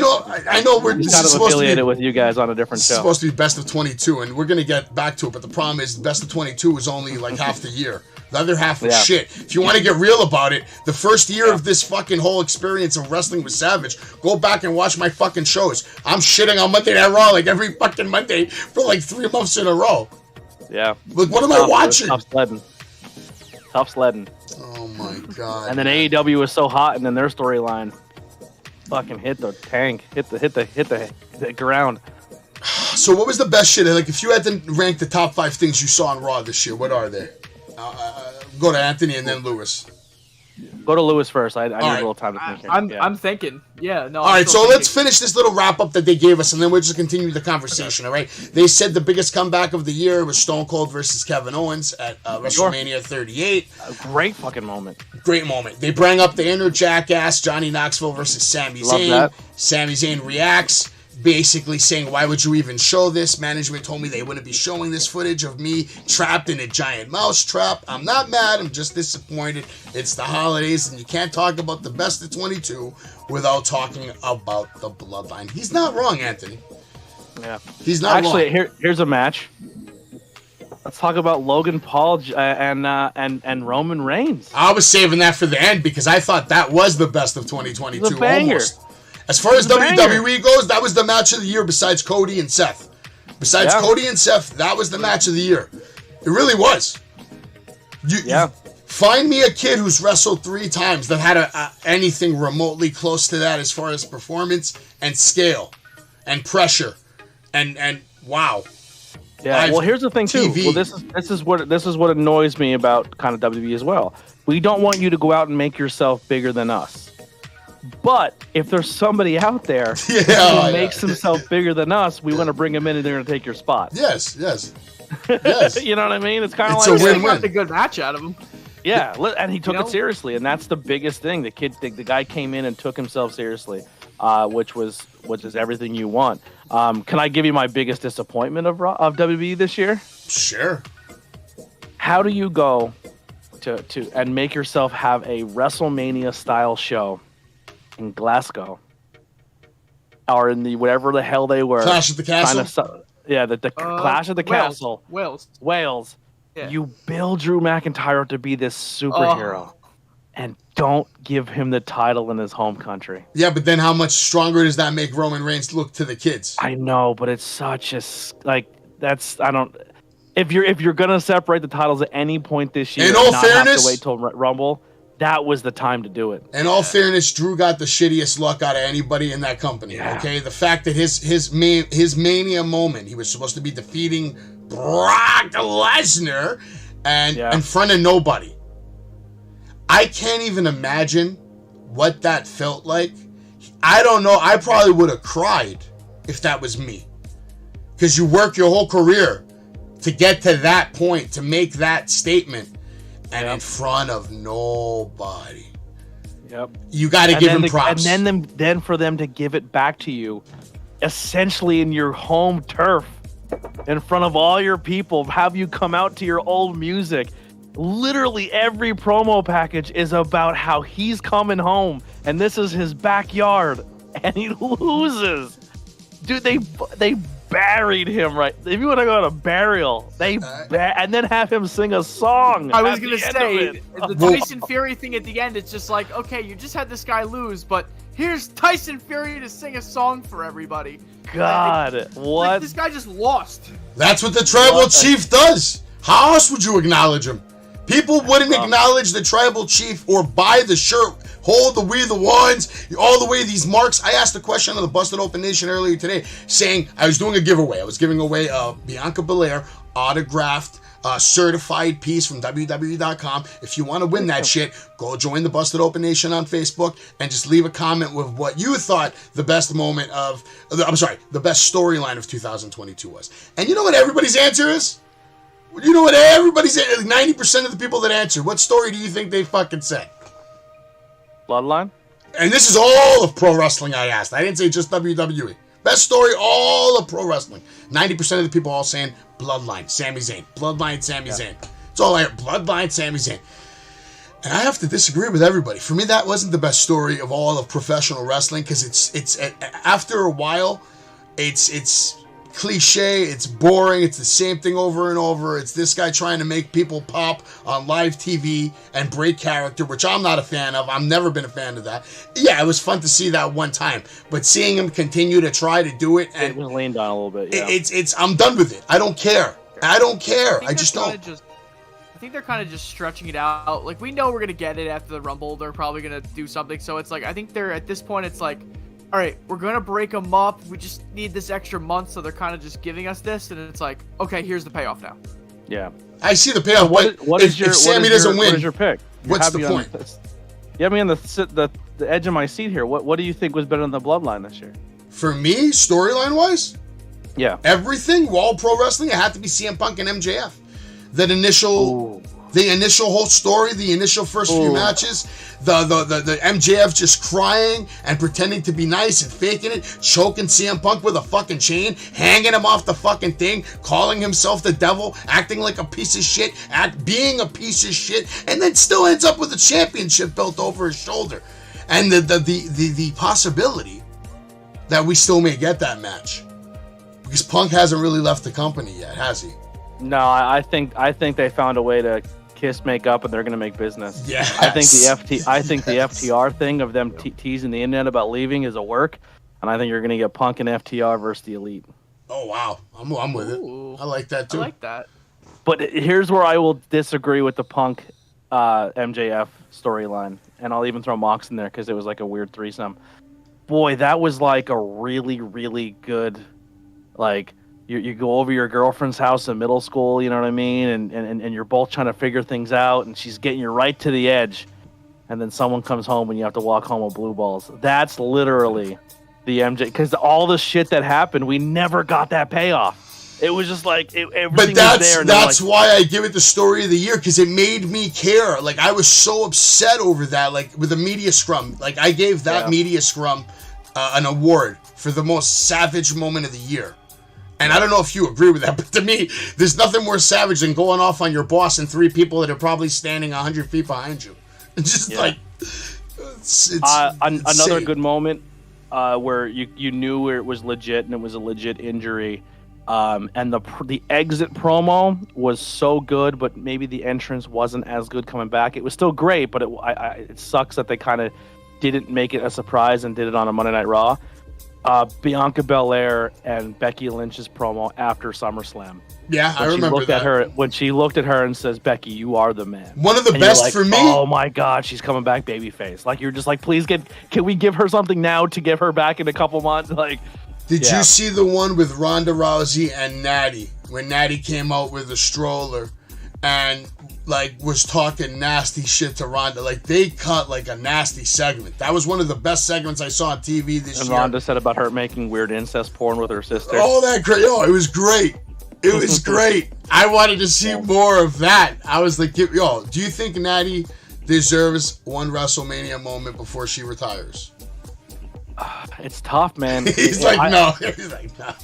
I know we're kind of affiliated with you guys on a different show. It's supposed to be best of 22, and we're going to get back to it, but the problem is best of 22 is only like half the year. The other half was shit. If you want to get real about it, the first year of this fucking whole experience of Wrestling with Savage, go back and watch my fucking shows. I'm shitting on Monday Night Raw like every fucking Monday for like 3 months in a row. Yeah. Like, what am I watching? Tough sledding. Oh my god. And then AEW was so hot, and then their storyline fucking hit the tank, hit the ground. So what was the best shit? Like, if you had to rank the top 5 things you saw on Raw this year, what are they? Go to Anthony and then Lewis. Go to Lewis first. I need a little time to think. I'm thinking. Yeah, no. All right, so let's finish this little wrap-up that they gave us, and then we'll just continue the conversation, all right? They said the biggest comeback of the year was Stone Cold versus Kevin Owens at WrestleMania 38. A great fucking moment. Great moment. They bring up the inner jackass, Johnny Knoxville versus Sami Zayn. Love that. Sami Zayn reacts, basically saying, why would you even show this? Management told me they wouldn't be showing this footage of me trapped in a giant mouse trap. I'm not mad. I'm just disappointed. It's the holidays, and you can't talk about the best of 22 without talking about the bloodline. He's not wrong, Anthony. Yeah. He's not wrong. Actually, here's a match. Let's talk about Logan Paul and Roman Reigns. I was saving that for the end because I thought that was the best of 2022. The banger. Almost. As far as WWE goes, that was the match of the year besides Cody and Seth. Besides Cody and Seth, that was the match of the year. It really was. You find me a kid who's wrestled 3 times that had anything remotely close to that as far as performance and scale and pressure and wow. Yeah. Well, here's the thing too. TV. Well, this is what annoys me about kind of WWE as well. We don't want you to go out and make yourself bigger than us. But if there's somebody out there who makes himself bigger than us, we want to bring him in and they're going to take your spot. Yes. You know what I mean? It's kind of It's like a win-win. Got a good match out of him. Yeah, and he took it seriously, and that's the biggest thing. The guy came in and took himself seriously. which is everything you want. Can I give you my biggest disappointment of WWE this year? Sure. How do you go to and make yourself have a WrestleMania style show in Glasgow or in the whatever the hell they were? Clash at the Castle? The Clash at the Castle. Wales. Yeah. You build Drew McIntyre up to be this superhero and don't give him the title in his home country. Yeah, but then how much stronger does that make Roman Reigns look to the kids? I know, but it's such a if you're gonna separate the titles at any point this year, in all not fairness, have to wait till Rumble, that was the time to do it. In all fairness, Drew got the shittiest luck out of anybody in that company. Yeah. Okay, the fact that his Mania moment, he was supposed to be defeating Brock Lesnar and in front of nobody. I can't even imagine what that felt like. I don't know. I probably would have cried if that was me, because you work your whole career to get to that point, to make that statement, and in front of nobody. Yep. You got to give him props. And then for them to give it back to you, essentially in your home turf, in front of all your people, have you come out to your old music. Literally every promo package is about how he's coming home, and this is his backyard, and he loses. Dude, they buried him, right? If you want to go on a burial, and then have him sing a song. I was gonna say the Tyson Fury thing at the end. It's just like, okay, you just had this guy lose, but here's Tyson Fury to sing a song for everybody. God, what? Like, this guy just lost. That's what the tribal chief does. How else would you acknowledge him? People wouldn't acknowledge the tribal chief or buy the shirt, hold the We the Ones, all the way these marks. I asked a question on the Busted Open Nation earlier today saying I was doing a giveaway. I was giving away a Bianca Belair autographed certified piece from WWE.com. If you want to win that shit, go join the Busted Open Nation on Facebook and just leave a comment with what you thought the best moment of, the best storyline of 2022 was. And you know what everybody's answer is? You know what everybody's 90% of the people that answered, what story do you think they fucking said? Bloodline? And this is all of pro wrestling I asked. I didn't say just WWE. Best story, all of pro wrestling. 90% of the people all saying Bloodline, Sami Zayn. Bloodline, Sami Zayn. It's all I hear. Bloodline, Sami Zayn. And I have to disagree with everybody. For me, that wasn't the best story of all of professional wrestling, because it's after a while, it's cliche, it's boring, it's the same thing over and over. It's this guy trying to make people pop on live TV and break character, which I'm not a fan of. I've never been a fan of that. Yeah, it was fun to see that one time, but seeing him continue to try to do it, and it was leaned on a little bit. Yeah. It's I'm done with it. I don't care. I don't care. I just don't. I think they're kind of just stretching it out. Like, we know we're gonna get it after the Rumble. They're probably gonna do something. So it's like, I think they're at this point. It's like, all right, we're going to break them up. We just need this extra month, so they're kind of just giving us this, and it's like, okay, here's the payoff now. Yeah. I see the payoff. If Sammy doesn't win, what is your pick? What's the point? You have me on the edge of my seat here. What do you think was better than the Bloodline this year? For me, storyline-wise? Yeah. Everything, Wall Pro Wrestling, it had to be CM Punk and MJF. The initial whole story, the initial first few matches, the MJF just crying and pretending to be nice and faking it, choking CM Punk with a fucking chain, hanging him off the fucking thing, calling himself the devil, acting like a piece of shit, being a piece of shit, and then still ends up with a championship belt over his shoulder. And the possibility that we still may get that match. Because Punk hasn't really left the company yet, has he? No, I think they found a way to kiss, make up, and they're going to make business. Yes. I think the FTR thing of them teasing the internet about leaving is a work, and I think you're going to get Punk and FTR versus the Elite. Oh wow, I'm with it. I like that too. I like that. But here's where I will disagree with the Punk MJF storyline, and I'll even throw Mox in there because it was like a weird threesome. Boy, that was like a really, really good, like. You go over your girlfriend's house in middle school, you know what I mean? And you're both trying to figure things out, and she's getting you right to the edge. And then someone comes home and you have to walk home with blue balls. That's literally the MJ. Because all the shit that happened, we never got that payoff. It was just like, everything was there. But that's why I give it the story of the year, because it made me care. Like, I was so upset over that, like, with the media scrum. Like, I gave that media scrum an award for the most savage moment of the year. And I don't know if you agree with that, but to me, there's nothing more savage than going off on your boss and 3 people that are probably standing 100 feet behind you. It's just it's another good moment where you knew it was legit and it was a legit injury. And the exit promo was so good, but maybe the entrance wasn't as good coming back. It was still great, but it sucks that they kind of didn't make it a surprise and did it on a Monday Night Raw. Bianca Belair and Becky Lynch's promo after SummerSlam. Yeah, I remember that. When she looked at her and says, "Becky, you are the man." One of the best for me. Oh my God, she's coming back babyface. Like, you're just like, please can we give her something now to give her back in a couple months? Like, did you see the one with Ronda Rousey and Natty when Natty came out with a stroller and like was talking nasty shit to Ronda? Like, they cut like a nasty segment. That was one of the best segments I saw on TV this year. And Ronda said about her making weird incest porn with her sister. Oh, that great! Oh, it was great. It was great. I wanted to see more of that. I was like, do you think Natty deserves one WrestleMania moment before she retires? It's tough, man. He's like, no.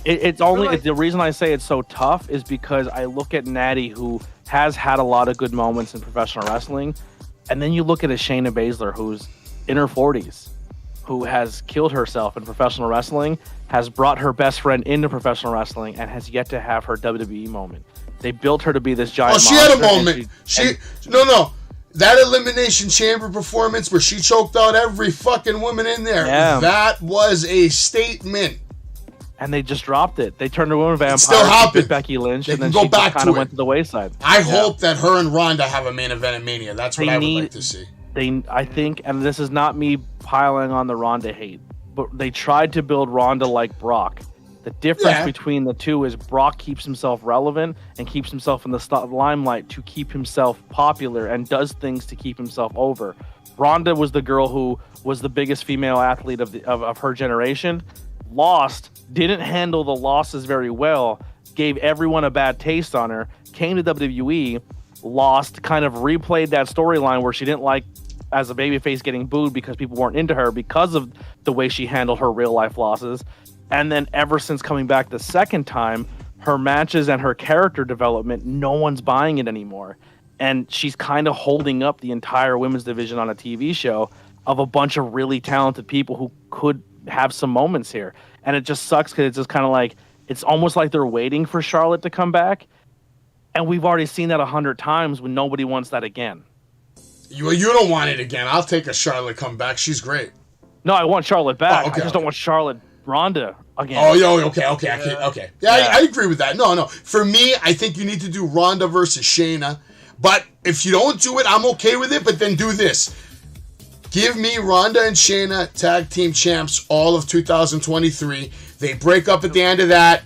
It's only the reason I say it's so tough is because I look at Natty, who has had a lot of good moments in professional wrestling, and then you look at a Shayna Baszler, who's in her 40s, who has killed herself in professional wrestling, has brought her best friend into professional wrestling, and has yet to have her WWE moment. They built her to be this giant monster. Oh, she had a moment. No. That Elimination Chamber performance where she choked out every fucking woman in there, that was a statement. And they just dropped it. They turned her into a vampire. It's still happened. Becky Lynch, they and then go she back kind of went to the wayside. I hope that her and Ronda have a main event at Mania. That's what I would like to see. I think, and this is not me piling on the Ronda hate, but they tried to build Ronda like Brock. The difference between the two is Brock keeps himself relevant and keeps himself in the limelight to keep himself popular and does things to keep himself over. Ronda was the girl who was the biggest female athlete of her generation, lost, didn't handle the losses very well, gave everyone a bad taste on her, came to WWE, lost, kind of replayed that storyline where she didn't like as a babyface getting booed because people weren't into her because of the way she handled her real life losses. And then ever since coming back the second time, her matches and her character development, no one's buying it anymore. And she's kind of holding up the entire women's division on a TV show of a bunch of really talented people who could have some moments here. And it just sucks because it's just kind of like, it's almost like they're waiting for Charlotte to come back. And we've already seen that 100 times when nobody wants that again. You don't want it again. I'll take a Charlotte comeback. She's great. No, I want Charlotte back. Oh, okay, I just don't want Charlotte Ronda again. Oh, okay. Yeah. I agree with that. No. For me, I think you need to do Ronda versus Shayna. But if you don't do it, I'm okay with it. But then do this. Give me Ronda and Shayna tag team champs all of 2023. They break up at the end of that.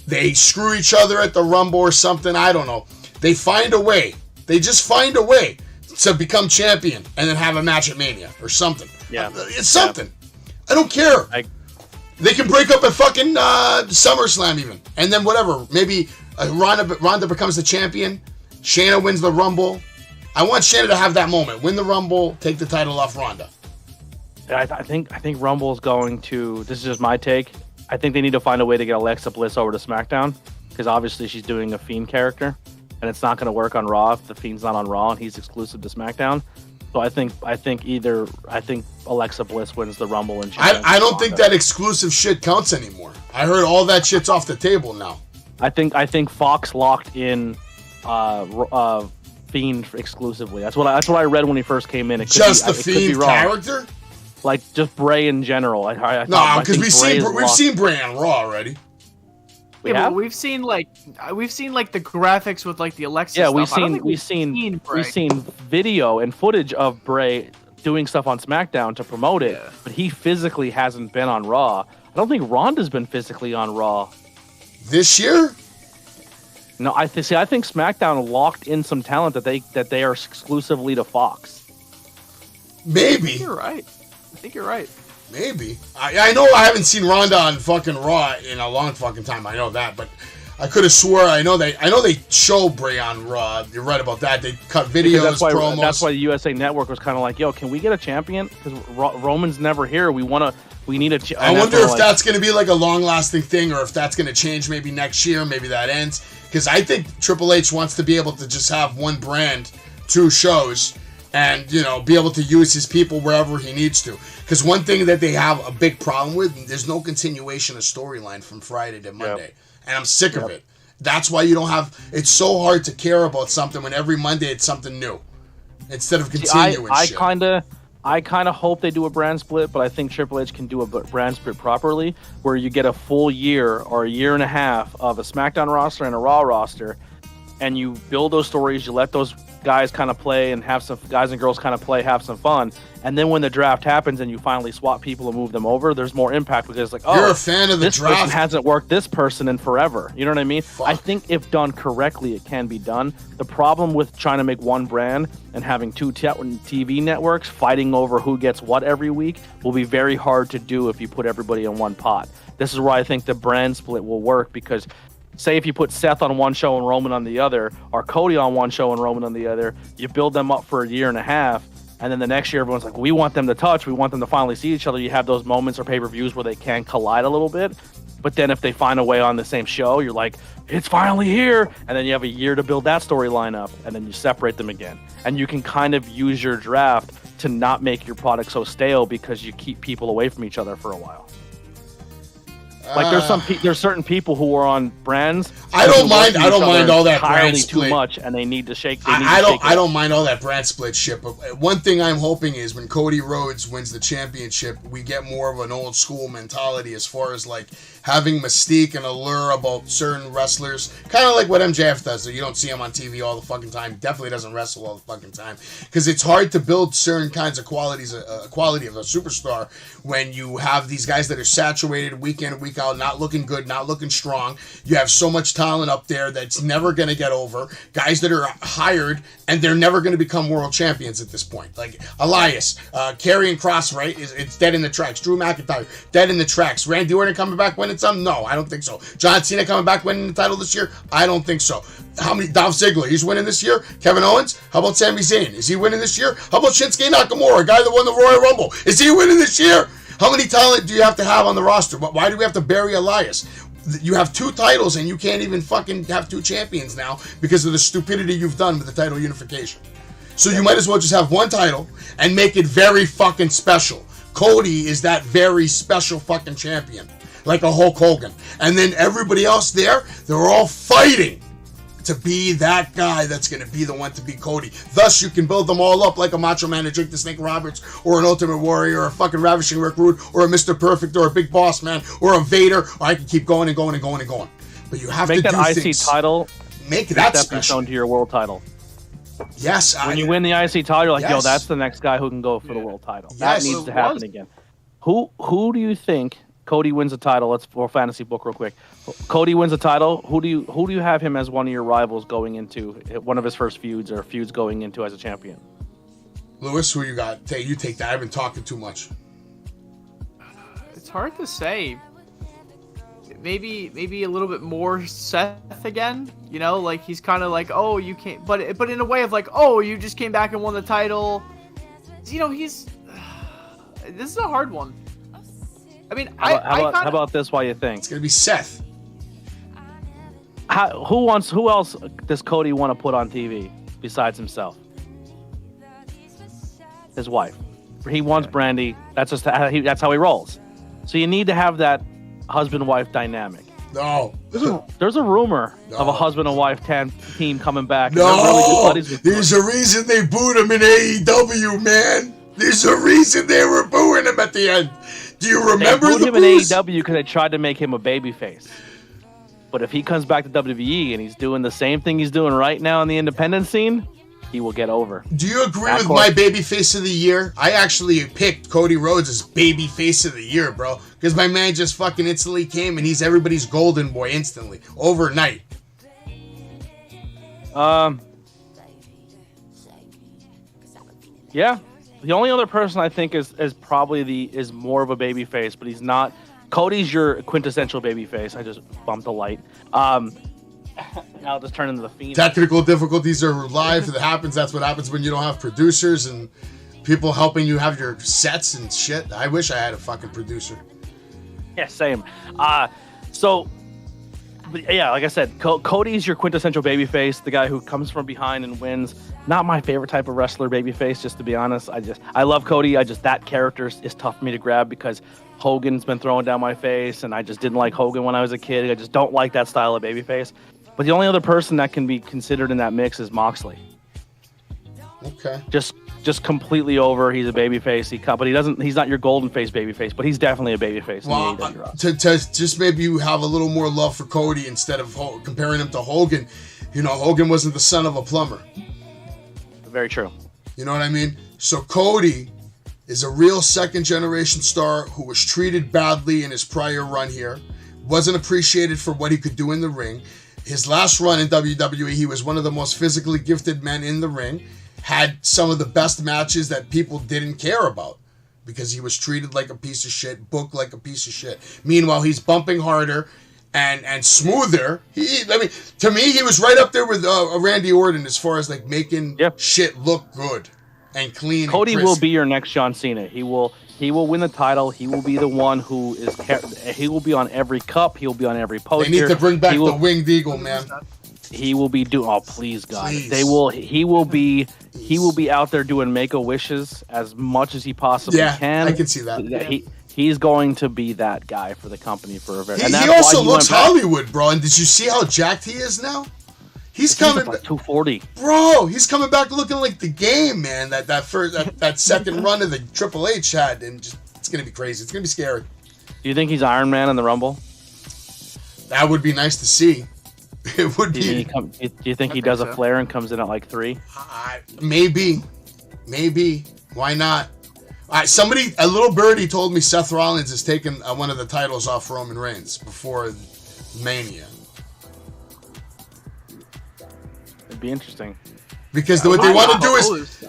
They screw each other at the Rumble or something. I don't know. They find a way. They just find a way to become champion and then have a match at Mania or something. Yeah. It's something. Yeah. I don't care. They can break up at fucking SummerSlam even. And then whatever. Maybe Ronda becomes the champion. Shayna wins the Rumble. I want Shayna to have that moment. Win the Rumble. Take the title off Ronda. I think Rumble is going to... This is just my take. I think they need to find a way to get Alexa Bliss over to SmackDown. Because obviously she's doing a Fiend character. And it's not going to work on Raw if the Fiend's not on Raw and he's exclusive to SmackDown. So I think Alexa Bliss wins the Rumble and I don't think that exclusive shit counts anymore. I heard all that shit's off the table now. I think Fox locked in Fiend exclusively. That's what I read when he first came in. It could just be, the Fiend character, like just Bray in general. Because we've seen Bray on Raw already. But we've seen like the graphics with like the Alexa. Yeah, stuff. we've seen video and footage of Bray doing stuff on SmackDown to promote it, but he physically hasn't been on Raw. I don't think Ronda's been physically on Raw this year. No, I think SmackDown locked in some talent that they are exclusively to Fox. Maybe. You're right. I think you're right. Maybe. I know I haven't seen Ronda on fucking Raw in a long fucking time. I know that, but I could have swore I know they show Bray on Raw. You're right about that. They cut videos, promos. That's why the USA Network was kind of like, "Yo, can we get a champion? Because Roman's never here. We want We need a. I wonder if that's going to be like a long-lasting thing, or if that's going to change maybe next year. Maybe that ends, because I think Triple H wants to be able to just have one brand, 2 shows, and be able to use his people wherever he needs to. Because one thing that they have a big problem with, there's no continuation of storyline from Friday to Monday, and I'm sick of it. That's why you don't have. It's so hard to care about something when every Monday it's something new, instead of continuing. I kind of hope they do a brand split, but I think Triple H can do a brand split properly, where you get a full year or a year and a half of a SmackDown roster and a Raw roster, and you build those stories. You let those guys kind of play and have some guys and girls kind of play, have some fun, and then when the draft happens and you finally swap people and move them over, there's more impact, because like, you're a fan of the this draft. Person hasn't worked this person in forever. You know what I mean? Fuck. I think if done correctly, it can be done. The problem with trying to make one brand and having 2 TV networks fighting over who gets what every week will be very hard to do if you put everybody in one pot. This is where I think the brand split will work, because say if you put Seth on one show and Roman on the other, or Cody on one show and Roman on the other, you build them up for a year and a half, and then the next year everyone's like, we want them to touch, we want them to finally see each other. You have those moments or pay-per-views where they can collide a little bit, but then if they find a way on the same show, you're like, it's finally here, and then you have a year to build that storyline up, and then you separate them again. And you can kind of use your draft to not make your product so stale, because you keep people away from each other for a while. Like there's certain people who are on brands. I don't mind all that brand entirely split. Too much, and they need to shake. I don't mind all that brand split shit. But one thing I'm hoping is when Cody Rhodes wins the championship, we get more of an old school mentality as far as like having mystique and allure about certain wrestlers, kind of like what MJF does. So you don't see him on TV all the fucking time. Definitely doesn't wrestle all the fucking time, because it's hard to build certain kinds of qualities, quality of a superstar when you have these guys that are saturated week in and week out, not looking good, not looking strong. You have so much talent up there that's never going to get over. Guys that are hired and they're never going to become world champions at this point. Like Elias, Karrion Kross, right? It's dead in the tracks. Drew McIntyre, dead in the tracks. Randy Orton coming back winning some? No, I don't think so. John Cena coming back winning the title this year? I don't think so. How many? Dolph Ziggler, he's winning this year. Kevin Owens, how about Sami Zayn? Is he winning this year? How about Shinsuke Nakamura, a guy that won the Royal Rumble? Is he winning this year? How many talent do you have to have on the roster? Why do we have to bury Elias? You have 2 titles and you can't even fucking have 2 champions now because of the stupidity you've done with the title unification. So you might as well just have 1 title and make it very fucking special. Cody is that very special fucking champion, like a Hulk Hogan. And then everybody else there, they're all fighting to be that guy that's going to be the one to be Cody. Thus, you can build them all up like a Macho Man, a Jake the Snake Roberts, or an Ultimate Warrior, or a fucking Ravishing Rick Rude, or a Mr. Perfect, or a Big Boss Man, or a Vader, or I can keep going and going and going and going. But you have make to that do IC things. Title. Make that stepping special. stone to your world title. Yes. When you win the IC title, you're like, yes. yo, that's the next guy who can go for the world title. Yes. That needs to happen again. Who do you think? Cody wins a title. Let's for fantasy book real quick. Cody wins a title. Who do you have him as one of your rivals going into one of his first feuds or feuds going into as a champion? Lewis, who you got? You take that. I've been talking too much. It's hard to say. Maybe a little bit more Seth again. You know, like he's kind of like, oh, you can't. But in a way of like, oh, you just came back and won the title. You know, he's. This is a hard one. I mean, how about this? While you think it's gonna be Seth. Who else does Cody want to put on TV besides himself? His wife. He wants Brandy. That's how he rolls. So you need to have that husband-wife dynamic. No. There's a rumor of a husband and wife team coming back. No. There's a reason they booed him in AEW, man. There's a reason they were booing him at the end. Do you remember they booed him boos? in AEW because they tried to make him a babyface. But if he comes back to WWE and he's doing the same thing he's doing right now in the independent scene, he will get over. Do you agree with my babyface of the year? I actually picked Cody Rhodes as babyface of the year, bro. Because my man just fucking instantly came and he's everybody's golden boy instantly. Overnight. Yeah. The only other person I think is probably is more of a babyface, but he's not. Cody's your quintessential babyface. I just bumped the light. Now I'll just turn into the Fiend. Technical difficulties are live. That happens. That's what happens when you don't have producers and people helping you have your sets and shit. I wish I had a fucking producer. Yeah, same. But yeah, like I said, Cody's your quintessential babyface, the guy who comes from behind and wins. Not my favorite type of wrestler babyface, just to be honest. I love Cody. That character is tough for me to grab because Hogan's been throwing down my face, and I just didn't like Hogan when I was a kid. I just don't like that style of babyface. But the only other person that can be considered in that mix is Moxley. Okay. Just completely over. He's a babyface. But he's not your golden face babyface, but he's definitely a babyface. Well, to just maybe you have a little more love for Cody instead of comparing him to Hogan. You know, Hogan wasn't the son of a plumber. Very true. You know what I mean? So Cody is a real second generation star who was treated badly in his prior run here. Wasn't appreciated for what he could do in the ring. His last run in WWE, he was one of the most physically gifted men in the ring. Had some of the best matches that people didn't care about because he was treated like a piece of shit, booked like a piece of shit. Meanwhile, he's bumping harder and smoother. To me, he was right up there with Randy Orton as far as like making shit look good and clean. Cody and will be your next John Cena. He will win the title. He will be the one who is. He will be on every cup. He will be on every poster. They need to bring back the winged eagle, man. He will be doing. Oh, please, God! Please. They will. He will be. He will be out there doing Make-A-Wishes as much as he possibly can. I can see that. He's going to be that guy for the company for a very. He also looks Hollywood, bro. And did you see how jacked he is now? He's coming like 240. Bro, he's coming back looking like the Game, man. That second run of the Triple H had, and it's gonna be crazy. It's gonna be scary. Do you think he's Iron Man in the Rumble? That would be nice to see. It would be. Do you think he does a flare and comes in at like 3? Maybe. Why not? A little birdie told me Seth Rollins is taking one of the titles off Roman Reigns before Mania. It'd be interesting. Because what they want to do is,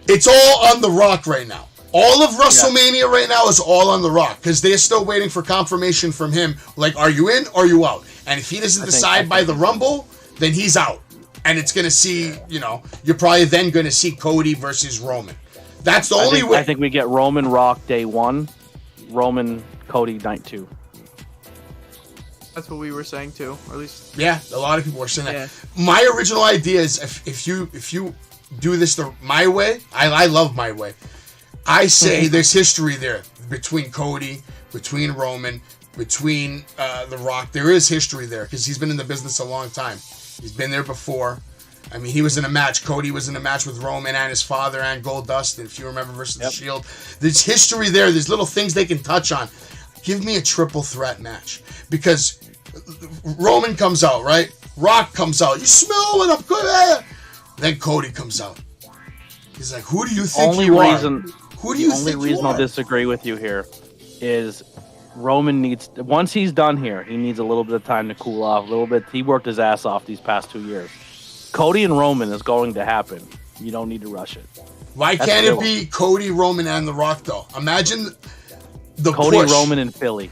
it's all on The Rock right now. All of WrestleMania right now is all on The Rock because they're still waiting for confirmation from him. Like, are you in or are you out? And if he doesn't decide by the Rumble, then he's out. And it's going to see, you're probably then going to see Cody versus Roman. That's the only way. I think we get Roman Rock day 1, Roman Cody night 2. That's what we were saying too, or at least. Yeah, a lot of people were saying that. My original idea is if you do this my way, I love my way. I say there's history there between Cody, between Roman, between The Rock. There is history there because he's been in the business a long time. He's been there before. I mean, he was in a match. Cody was in a match with Roman and his father and Goldust, if you remember, versus The Shield. There's history there. There's little things they can touch on. Give me a triple threat match because Roman comes out, right? Rock comes out. You smell what I'm good. Then Cody comes out. He's like, who do you think you are? Who do you think you are? The only reason I'll disagree with you here is Roman needs, once he's done here, he needs a little bit of time to cool off, a little bit. He worked his ass off these past 2 years. Cody and Roman is going to happen. You don't need to rush it. Why can't it be Cody, Roman, and The Rock, though? Imagine the Cody, push. Roman, and Philly.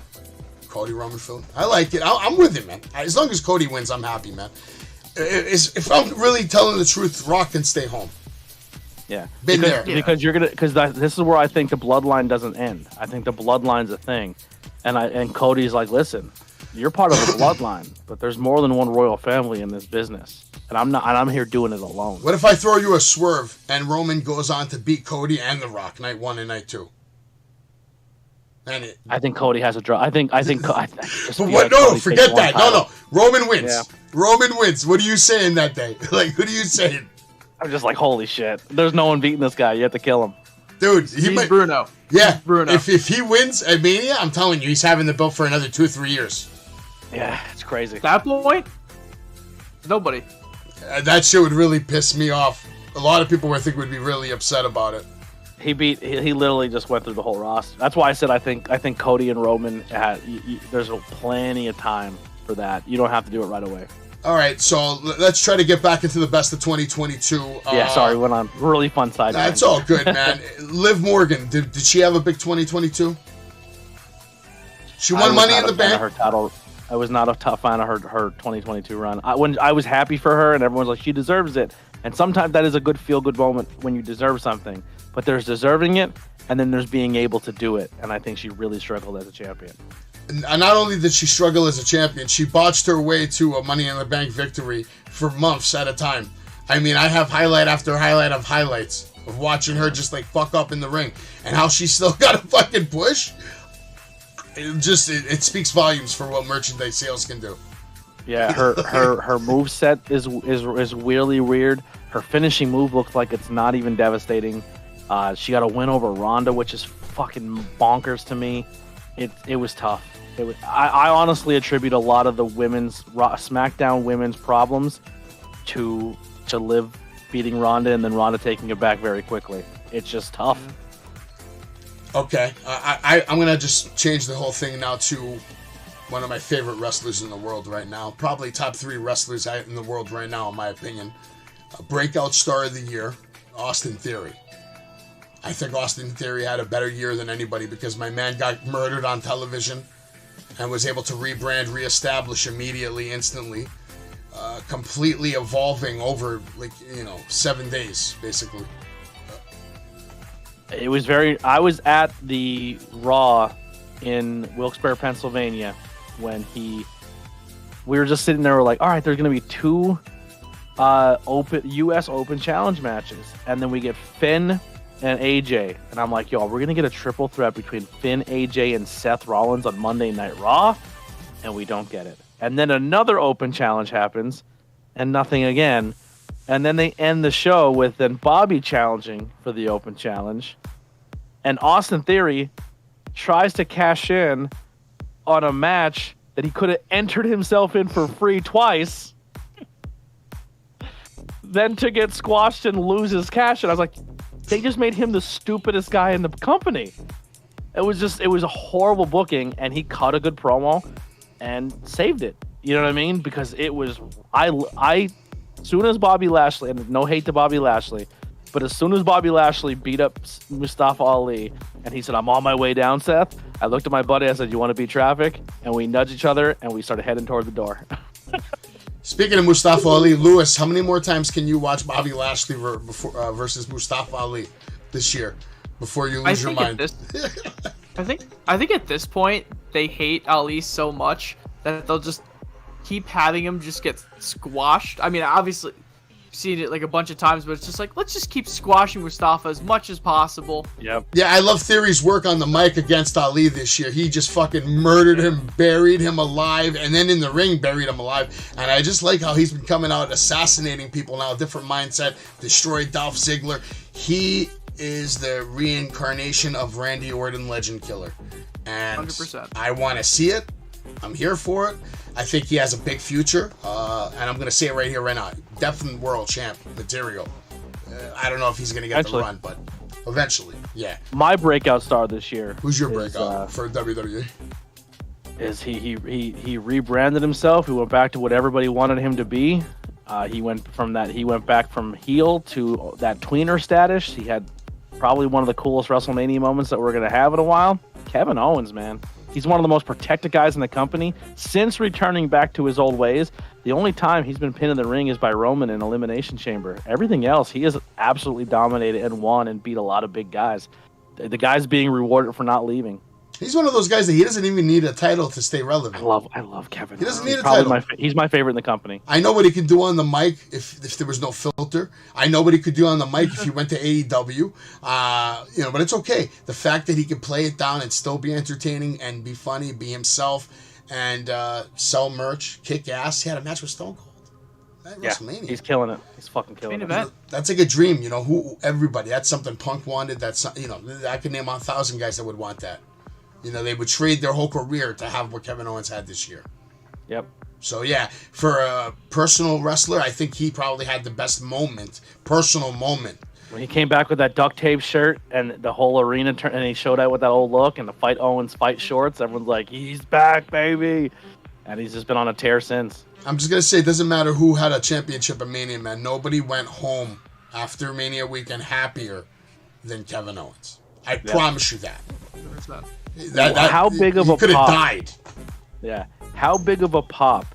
Cody, Roman, Philly. I like it. I'm with it, man. As long as Cody wins, I'm happy, man. If I'm really telling the truth, Rock can stay home. Yeah, because this is where I think the bloodline doesn't end. I think the bloodline's a thing, and Cody's like, listen, you're part of the bloodline, but there's more than one royal family in this business, and I'm here doing it alone. What if I throw you a swerve and Roman goes on to beat Cody and The Rock night 1 and night 2? I think Cody has a draw. I think. What? No, forget that. No. Roman wins. Yeah. Roman wins. What are you saying that day? Like, what are you saying? I'm just like, holy shit. There's no one beating this guy. You have to kill him. Dude, he's Bruno. Yeah. He's Bruno. If he wins at Mania, I'm telling you, he's having the belt for another 2-3 years. Yeah, it's crazy. At that point, nobody. That shit would really piss me off. A lot of people would be really upset about it. He literally just went through the whole roster. That's why I said I think Cody and Roman there's plenty of time for that. You don't have to do it right away. All right, so let's try to get back into the best of 2022. Yeah, sorry, went on really fun side. That's all good, man. Liv Morgan, did she have a big 2022? She won Money in the Bank. I was not a tough fan of her 2022 run. I was happy for her, and everyone's like, she deserves it. And sometimes that is a good feel-good moment when you deserve something. but there's deserving it, and then there's being able to do it. And I think she really struggled as a champion. And not only did she struggle as a champion, she botched her way to a Money in the Bank victory for months at a time. I mean, I have highlight after highlight of highlights of watching her just like fuck up in the ring, and how she still got a fucking push. It speaks volumes for what merchandise sales can do. Yeah, her moveset is weirdly weird. Her finishing move looks like it's not even devastating. She got a win over Ronda, which is fucking bonkers to me. It was tough. I honestly attribute a lot of the SmackDown women's problems to Liv beating Ronda and then Ronda taking it back very quickly. It's just tough. Okay, I'm gonna just change the whole thing now to one of my favorite wrestlers in the world right now. Probably top 3 wrestlers in the world right now, in my opinion. A breakout star of the year, Austin Theory. I think Austin Theory had a better year than anybody because my man got murdered on television and was able to rebrand, reestablish immediately, instantly, completely evolving over 7 days, basically. It was I was at the Raw in Wilkes-Barre, Pennsylvania, when we were just sitting there. We're like, all right, there's going to be 2 U.S. Open Challenge matches, and then we get Finn and AJ, and I'm like, yo, we're going to get a triple threat between Finn, AJ, and Seth Rollins on Monday Night Raw, and we don't get it. And then another Open Challenge happens, and nothing again. And then they end the show with then Bobby challenging for the Open Challenge. And Austin Theory tries to cash in on a match that he could have entered himself in for free twice. Then to get squashed and lose his cash. And I was like, they just made him the stupidest guy in the company. It was a horrible booking, and he cut a good promo and saved it. You know what I mean? Because it was, as soon as Bobby Lashley, and no hate to Bobby Lashley, but as soon as Bobby Lashley beat up Mustafa Ali and he said, I'm on my way down, Seth, I looked at my buddy, I said, you want to beat traffic? And we nudged each other and we started heading toward the door. Speaking of Mustafa Ali, Lewis, how many more times can you watch Bobby Lashley versus Mustafa Ali this year before you lose your mind? I think at this point, they hate Ali so much that they'll just keep having him just get squashed. I mean, obviously, I've seen it like a bunch of times, but it's just like, let's just keep squashing Mustafa as much as possible. Yep. Yeah, I love Theory's work on the mic against Ali this year. He just fucking murdered him, buried him alive, and then in the ring buried him alive. And I just like how he's been coming out assassinating people now, different mindset, destroyed Dolph Ziggler. He is the reincarnation of Randy Orton, Legend Killer. And 100%. I want to see it. I'm here for it. I think he has a big future, and I'm going to say it right here, right now. Definitely world champ material. I don't know if he's going to get the run, but eventually, yeah. My breakout star this year. Who's your breakout for WWE? Is he rebranded himself. He went back to what everybody wanted him to be. He went back from heel to that tweener status. He had probably one of the coolest WrestleMania moments that we're going to have in a while. Kevin Owens, man. He's one of the most protected guys in the company since returning back to his old ways. The only time he's been pinned in the ring is by Roman in Elimination Chamber. Everything else, he has absolutely dominated and won and beat a lot of big guys. The guy's being rewarded for not leaving. He's one of those guys that he doesn't even need a title to stay relevant. I love Kevin. He doesn't need a title. He's my favorite in the company. I know what he can do on the mic if there was no filter. I know what he could do on the mic if he went to AEW. But it's okay. The fact that he can play it down and still be entertaining and be funny, be himself, and sell merch, kick ass. He had a match with Stone Cold. WrestleMania. He's killing it. He's fucking killing it. That's like a dream, everybody. That's something Punk wanted. That's, I could name 1,000 guys that would want that. They would trade their whole career to have what Kevin Owens had this year. Yep. So, yeah, for a personal wrestler, I think he probably had the best personal moment. When he came back with that duct tape shirt and the whole arena and he showed out with that old look and the Fight Owens fight shorts, everyone's like, he's back, baby. And he's just been on a tear since. I'm just going to say, it doesn't matter who had a championship at Mania, man. Nobody went home after Mania weekend happier than Kevin Owens. I promise you that. 100%. How big of a pop? Could have died. Yeah. How big of a pop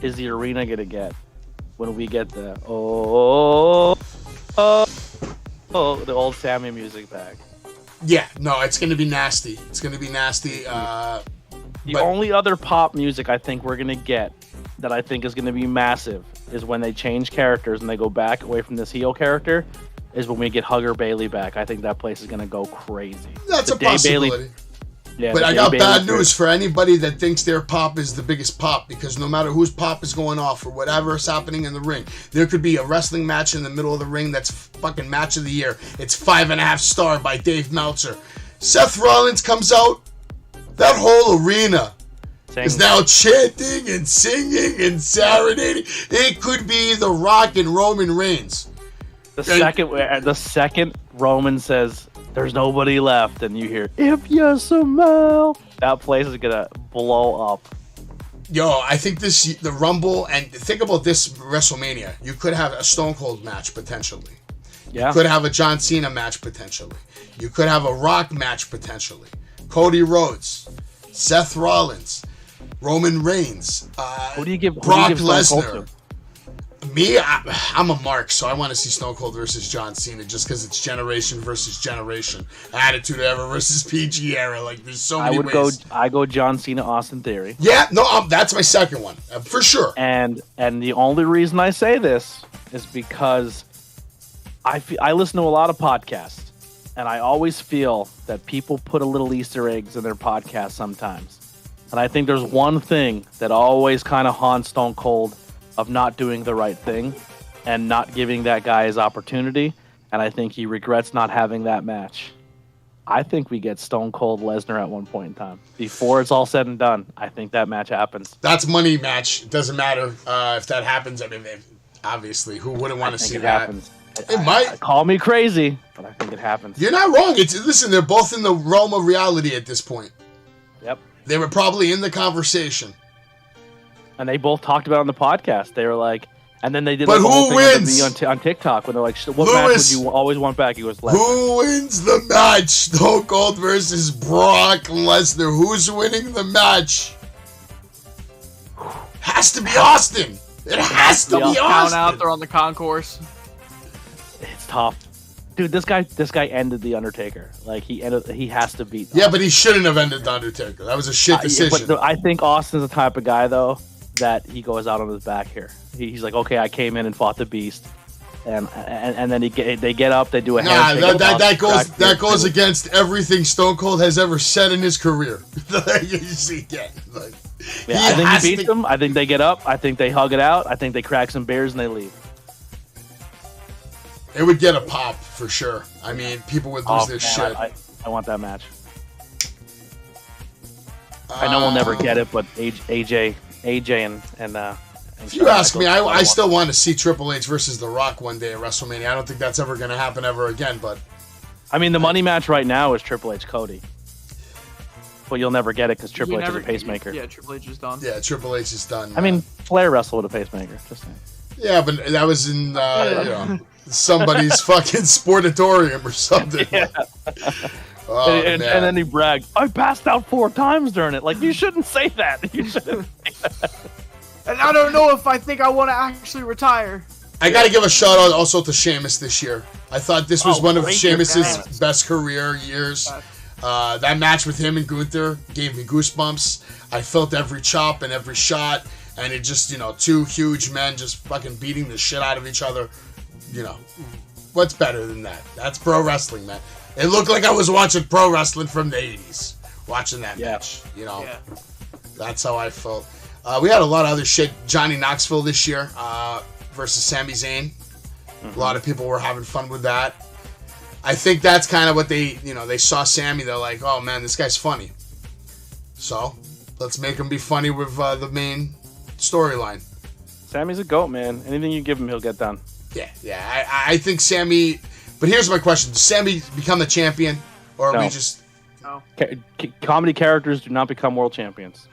is the arena gonna get when we get the the old Sammy music back. Yeah, no, it's gonna be nasty. It's gonna be nasty. The only other pop music I think we're gonna get that I think is gonna be massive is when they change characters and they go back away from this heel character. Is when we get Hugger Bailey back. I think that place is gonna go crazy. That's a possibility. Yeah, but I got bad news for anybody that thinks their pop is the biggest pop, because no matter whose pop is going off or whatever is happening in the ring, there could be a wrestling match in the middle of the ring that's fucking match of the year. It's 5.5 star by Dave Meltzer. Seth Rollins comes out, that whole arena is now chanting and singing and serenading. It could be The Rock and Roman Reigns. The second Roman says, "There's nobody left," and you hear, "If you smell," that place is gonna blow up. Yo, I think the Rumble, and think about this WrestleMania. You could have a Stone Cold match potentially. Yeah. You could have a John Cena match potentially. You could have a Rock match potentially. Cody Rhodes, Seth Rollins, Roman Reigns. Who do you give? Brock Lesnar? Lesnar. Me, I'm a mark, so I want to see Stone Cold versus John Cena just because it's generation versus generation. Attitude Era versus PG Era. Like, there's so many ways. I go John Cena, Austin Theory. Yeah, no, that's my second one, for sure. And the only reason I say this is because I listen to a lot of podcasts, and I always feel that people put a little Easter eggs in their podcast sometimes. And I think there's one thing that always kind of haunts Stone Cold of not doing the right thing and not giving that guy his opportunity, and I think he regrets not having that match. I think we get Stone Cold Lesnar at one point in time. Before it's all said and done, I think that match happens. That's money match. It doesn't matter if that happens. I mean, obviously, who wouldn't want to see that? Happens. It might. Call me crazy, but I think it happens. You're not wrong. Listen, they're both in the realm of reality at this point. Yep. They were probably in the conversation. And they both talked about it on the podcast. They were like, and then they did. But like, who wins? On TikTok when they're like, "What match would you always want back?" He goes, Lesnar. Who wins the match? Stone Cold versus Brock Lesnar. Who's winning the match? Has to be Austin. It has to be Austin. Count out there on the concourse. It's tough, dude. This guy ended the Undertaker. Like he has to beat. Yeah, but he shouldn't have ended the Undertaker. That was a shit decision. But I think Austin's the type of guy though that he goes out on his back here. He's like, okay, I came in and fought the Beast, and then they get up, they do a handshake. That goes against everything Stone Cold has ever said in his career. I think he beats them. I think they get up. I think they hug it out. I think they crack some beers and they leave. It would get a pop for sure. I mean, people would lose their shit. I want that match. I know we'll never get it, but AJ and if you ask me, I still want to see Triple H versus The Rock one day at WrestleMania. I don't think that's ever going to happen ever again, but I mean, the money match right now is Triple H Cody. But you'll never get it because Triple H is a pacemaker. Yeah, Triple H is done. Yeah, Triple H is done. I mean, Flair wrestled with a pacemaker. Just saying. Yeah, but that was in somebody's fucking sportatorium or something. Yeah. And then he bragged, "I passed out 4 times during it." Like, you shouldn't say that. You shouldn't say that. And I don't know if I think I want to actually retire. I got to give a shout out also to Sheamus this year. I thought this was one of Sheamus's best career years. That match with him and Gunther gave me goosebumps. I felt every chop and every shot, and it just, two huge men just fucking beating the shit out of each other. What's better than that? That's pro wrestling, man. It looked like I was watching pro wrestling from the 80s, watching that match. That's how I felt. We had a lot of other shit. Johnny Knoxville this year versus Sami Zayn. Mm-hmm. A lot of people were having fun with that. I think that's kind of what they saw Sammy. They're like, oh man, this guy's funny. So let's make him be funny with the main storyline. Sammy's a goat, man. Anything you give him, he'll get done. Yeah. I think Sammy. But here's my question: does Sammy become the champion, or are we just? No. Comedy characters do not become world champions.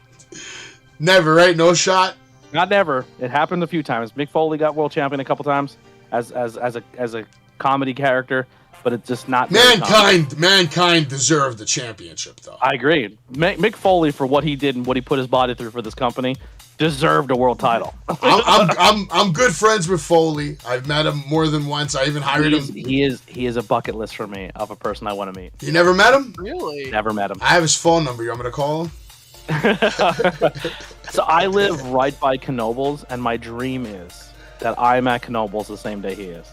Never, right? No shot. Not never. It happened a few times. Mick Foley got world champion a couple times as a comedy character. but it's just not very common. Mankind deserved the championship, though. I agree. Mick Foley, for what he did and what he put his body through for this company, deserved a world title. I'm good friends with Foley. I've met him more than once. I even hired him. He is a bucket list for me of a person I want to meet. You never met him? Really? Never met him. I have his phone number. You want me to call him? So I live right by Knoebels, and my dream is that I'm at Knoebels the same day he is.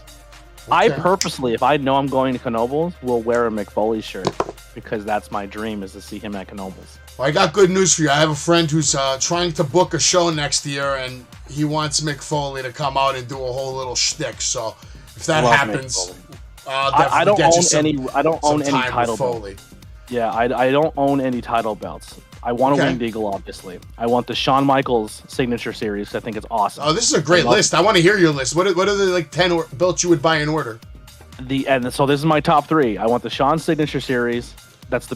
Okay. I purposely, if I know I'm going to Knoebels, will wear a Mick Foley shirt because that's my dream, is to see him at Knoebels. Well, I got good news for you. I have a friend who's trying to book a show next year, and he wants Mick Foley to come out and do a whole little shtick. So if that happens, I don't own any title Foley. belts. Yeah, I don't own any title belts. I want a Winged Eagle, obviously. I want the Shawn Michaels signature series. I think it's awesome. Oh, this is a great list. I want to hear your list. What are the 10 belts you would buy in order? So this is my top 3. I want the Shawn signature series. That's the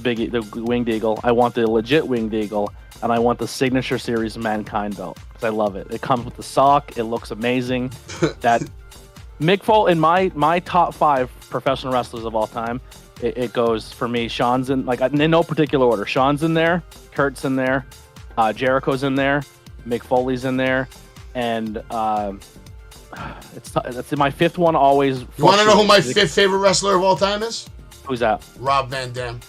Winged Eagle. I want the legit Winged Eagle, and I want the signature series Mankind belt because I love it. It comes with the sock. It looks amazing. That Mick Foley in my top 5 professional wrestlers of all time. It goes for me. Shawn's in in no particular order. Shawn's in there. Kurt's in there. Jericho's in there. Mick Foley's in there, and it's my 5th one always. You want to know who my 5th favorite wrestler of all time is? Who's that? Rob Van Dam.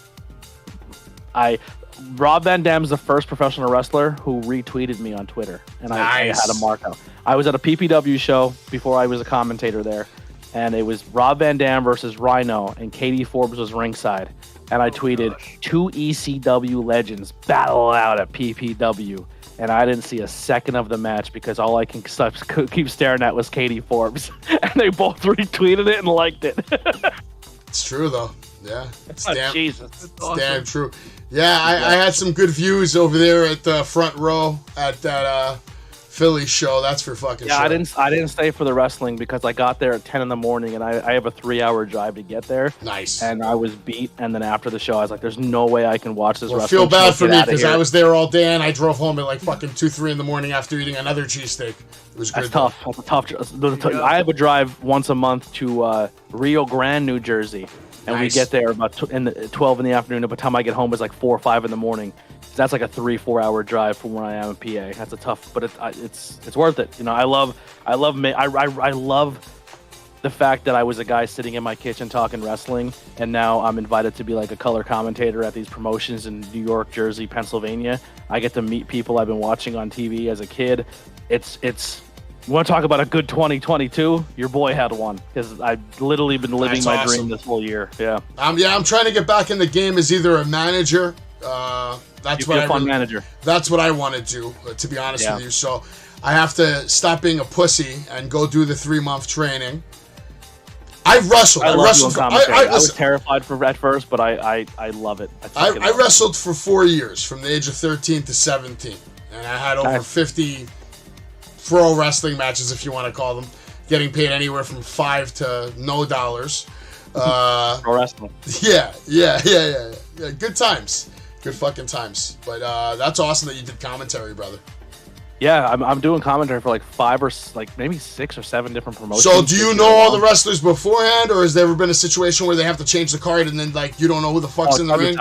Rob Van Dam's the first professional wrestler who retweeted me on Twitter, and I had a markup. I was at a PPW show before I was a commentator there, and it was Rob Van Dam versus Rhino, and Katie Forbes was ringside. And I tweeted, 2 ECW legends battle out at PPW. And I didn't see a second of the match because all I can keep staring at was Katie Forbes. And they both retweeted it and liked it. It's true, though. Yeah. It's damn true. Yeah, I had some good views over there at the front row at that Philly show. That's for fucking sure. I didn't stay for the wrestling because I got there at 10 in the morning and I have a 3-hour drive to get there. Nice. And I was beat. And then after the show, I was like, there's no way I can watch this wrestling. Feel bad for me because I was there all day and I drove home at like fucking 2-3 in the morning after eating another cheesesteak. It was good. That's tough. That's a tough. I have a drive once a month to Rio Grande, New Jersey. And we get there about 12 in the afternoon. By the time I get home, it's like 4 or 5 in the morning. That's like a 3-4 hour drive from where I am in PA. That's a tough, but it's worth it. You know, I love the fact that I was a guy sitting in my kitchen talking wrestling, and now I'm invited to be like a color commentator at these promotions in New York, Jersey, Pennsylvania. I get to meet people I've been watching on TV as a kid. It's. You want to talk about a good 2022? Your boy had one because I've literally been living my dream this whole year. Yeah. I'm trying to get back in the game as either a manager. That's manager. That's what I want to do, to be honest with you. So I have to stop being a pussy and go do the 3-month training. I've wrestled. I was terrified at first, but I love it. I wrestled for 4 years, from the age of 13 to 17, and I had over 50 pro wrestling matches, if you want to call them, getting paid anywhere from $5 to no dollars. Pro wrestling. Yeah. Good times. Good fucking times. But that's awesome that you did commentary, brother. Yeah, I'm doing commentary for like 5 or maybe 6 or 7 different promotions. So do you know all the wrestlers beforehand, or has there ever been a situation where they have to change the card and then like you don't know who the fuck's in the ring?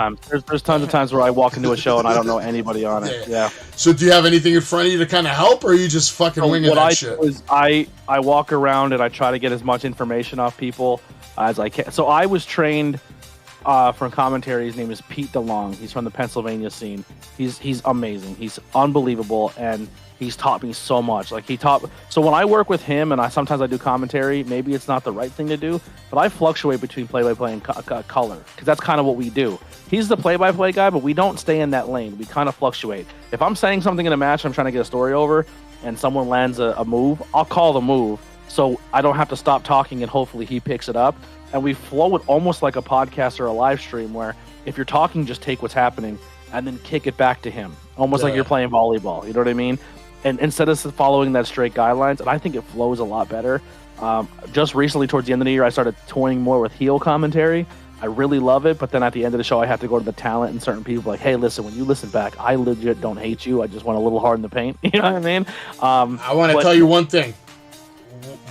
There's tons of times where I walk into a show and I don't know anybody on it. Yeah. So do you have anything in front of you to kind of help, or are you just fucking winging that shit? What I do is I walk around and I try to get as much information off people as I can. So I was trained from commentary. His name is Pete DeLong. He's from the Pennsylvania scene. He's amazing. He's unbelievable, and he's taught me so much. So when I work with him and sometimes I do commentary, maybe it's not the right thing to do, but I fluctuate between play-by-play and color because that's kind of what we do. He's the play-by-play guy, but we don't stay in that lane. We kind of fluctuate. If I'm saying something in a match, I'm trying to get a story over, and someone lands a move, I'll call the move so I don't have to stop talking and hopefully he picks it up. And we flow it almost like a podcast or a live stream where if you're talking, just take what's happening and then kick it back to him. Almost like you're playing volleyball. You know what I mean? And instead of following that straight guidelines, and I think it flows a lot better. Just recently, towards the end of the year, I started toying more with heel commentary. I really love it, but then at the end of the show, I have to go to the talent and certain people like, hey, listen, when you listen back, I legit don't hate you. I just went a little hard in the paint. You know what I mean? I want to tell you one thing.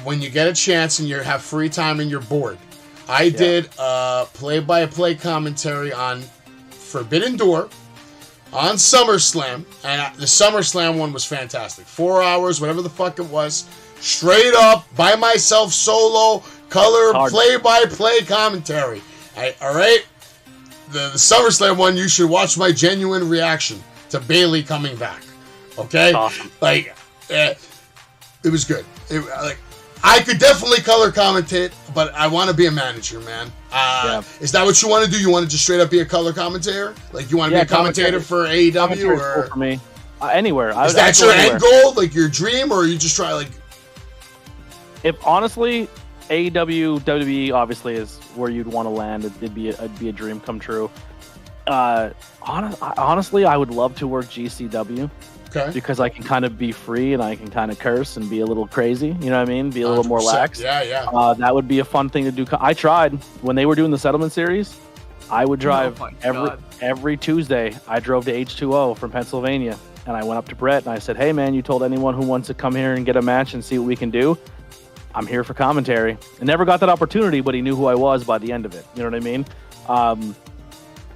When you get a chance and you have free time and you're bored, I did play-by-play commentary on Forbidden Door, on SummerSlam, and the SummerSlam one was fantastic. 4 hours, whatever the fuck it was, straight up, by myself, solo, color, play-by-play commentary. All right? The SummerSlam one, you should watch my genuine reaction to Bayley coming back. Okay? Awesome. Like, it was good. I could definitely color commentate, but I want to be a manager, man. Is that what you want to do? You want to just straight up be a color commentator? Like, you want to be a commentator for AEW? Or cool for me. Anywhere. Is that your end goal? Like, your dream? Or you just try, like... If, honestly, AEW, WWE, obviously, is where you'd want to land. It'd be a dream come true. Honestly, I would love to work GCW. Okay. Because I can kind of be free and I can kind of curse and be a little crazy, you know what I mean? Be a little more lax. Yeah. That would be a fun thing to do. I tried when they were doing the settlement series. I would drive every Tuesday. I drove to H2O from Pennsylvania and I went up to Brett and I said, "Hey man, you told anyone who wants to come here and get a match and see what we can do. I'm here for commentary." I never got that opportunity, but he knew who I was by the end of it. You know what I mean?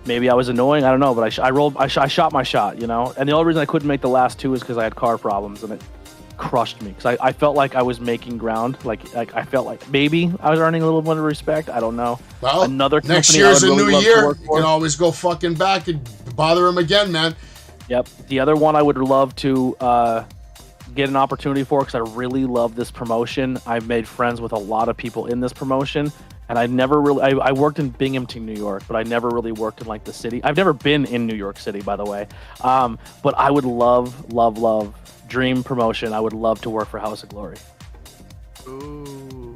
Maybe I was annoying, I don't know, but I shot my shot, you know? And the only reason I couldn't make the last two is because I had car problems, and it crushed me. Because I felt like I was making ground. Like I felt like maybe I was earning a little bit of respect. I don't know. Well, next year's a new year. You can always go fucking back and bother him again, man. Yep. The other one I would love to get an opportunity for, because I really love this promotion. I've made friends with a lot of people in this promotion. And I never really, I worked in Binghamton, New York, but I never really worked in like the city. I've never been in New York City, by the way. But I would love dream promotion. I would love to work for House of Glory. Ooh.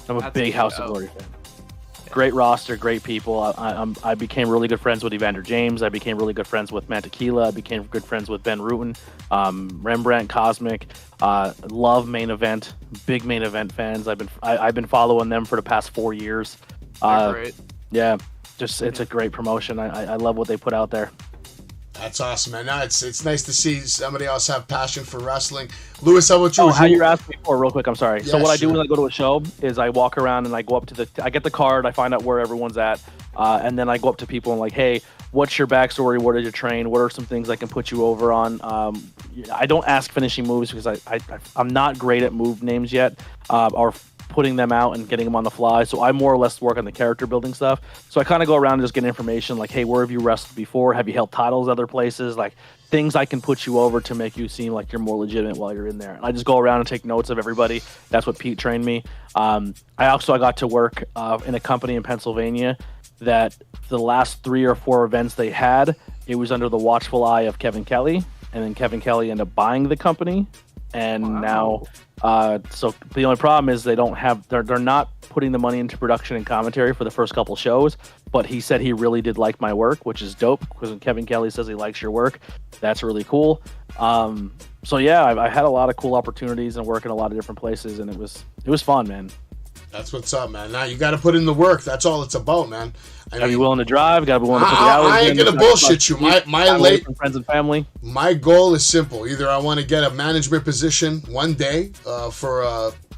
I'm a big House of Glory fan. Great roster, great people. I became really good friends with Evander James. I became really good friends with Matt Tequila. I became good friends with Ben Rutten, Rembrandt, Cosmic. Love main event, big main event fans. I've been following them for the past 4 years. Great. Yeah, just it's a great promotion. I love what they put out there. That's awesome, man. No, it's nice to see somebody else have passion for wrestling. Lewis, how about you? How you asked me before, real quick. I'm sorry. Yeah, so what I do when I go to a show is I walk around and I go up to I get the card, I find out where everyone's at, and then I go up to people and like, "Hey, what's your backstory? Where did you train? What are some things I can put you over on?" I don't ask finishing moves because I'm not great at move names yet, or putting them out and getting them on the fly. So I more or less work on the character building stuff. So I kind of go around and just get information like, "Hey, where have you wrestled before? Have you held titles other places?" Like things I can put you over to make you seem like you're more legitimate while you're in there. And I just go around and take notes of everybody. That's what Pete trained me. I got to work in a company in Pennsylvania that the last 3 or 4 events they had, it was under the watchful eye of Kevin Kelly. And then Kevin Kelly ended up buying the company. And now, so the only problem is they're not putting the money into production and commentary for the first couple shows, but he said he really did like my work, which is dope, because when Kevin Kelly says he likes your work, that's really cool. So yeah, I had a lot of cool opportunities and work in a lot of different places, and it was fun, man. That's what's up, man. Now you got to put in the work. That's all it's about, man. Gotta be willing to drive. Gotta be willing to put the hours in. I ain't gonna bullshit you. My late friends and family. My goal is simple. Either I want to get a management position one day for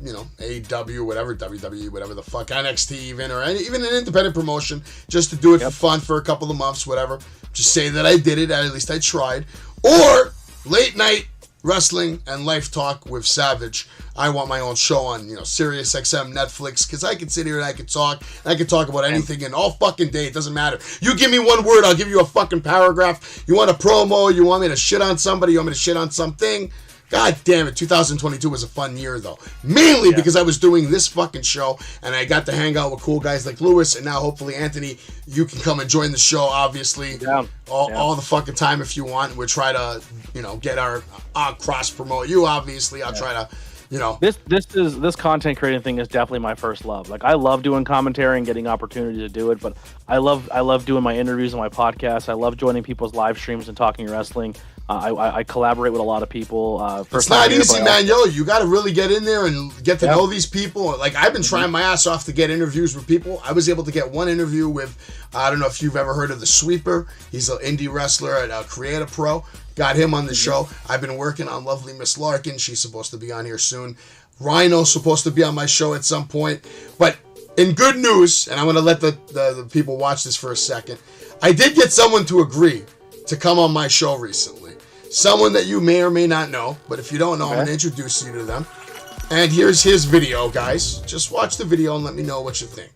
AEW, whatever, WWE, whatever the fuck, NXT even, or even an independent promotion, just to do it for fun for a couple of months, whatever. Just say that I did it. At least I tried. Or late night wrestling and life talk with Savage. I want my own show on, Sirius XM, Netflix, because I can sit here and I can talk about anything and all fucking day. It doesn't matter. You give me one word, I'll give you a fucking paragraph. You want a promo? You want me to shit on somebody? You want me to shit on something? God damn it, 2022 was a fun year, though. Mainly because I was doing this fucking show, and I got to hang out with cool guys like Lewis, and now hopefully, Anthony, you can come and join the show, obviously. All the fucking time if you want. We'll try to, get our cross-promote you, obviously. I'll try to... This content creating thing is definitely my first love. Like I love doing commentary and getting opportunity to do it, but I love doing my interviews and my podcasts. I love joining people's live streams and talking wrestling. I collaborate with a lot of people. It's not easy, man. You got to really get in there and get to know these people. Like I've been trying my ass off to get interviews with people. I was able to get one interview with, I don't know if you've ever heard of the Sweeper. He's an indie wrestler at Creative Pro. Got him on the show. I've been working on lovely Miss Larkin. She's supposed to be on here soon. Rhino's supposed to be on my show at some point. But in good news, and I'm going to let the people watch this for a second, I did get someone to agree to come on my show recently. Someone that you may or may not know, but if you don't know, I'm going to introduce you to them. And here's his video, guys. Just watch the video and let me know what you think.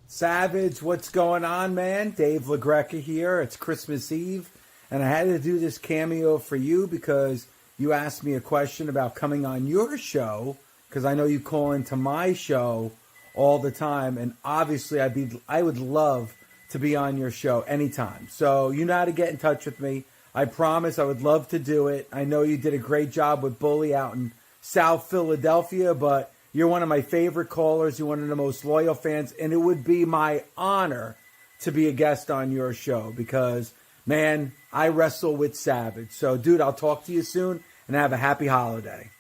Savage, what's going on, man? Dave LaGreca here. It's Christmas Eve, and I had to do this cameo for you because you asked me a question about coming on your show, because I know you call into my show all the time, and obviously I would love to be on your show anytime. So you know how to get in touch with me. I promise I would love to do it. I know you did a great job with Bully out in South Philadelphia, but you're one of my favorite callers. You're one of the most loyal fans, and it would be my honor to be a guest on your show because, man, I wrestle with Savage. So, dude, I'll talk to you soon, and have a happy holiday.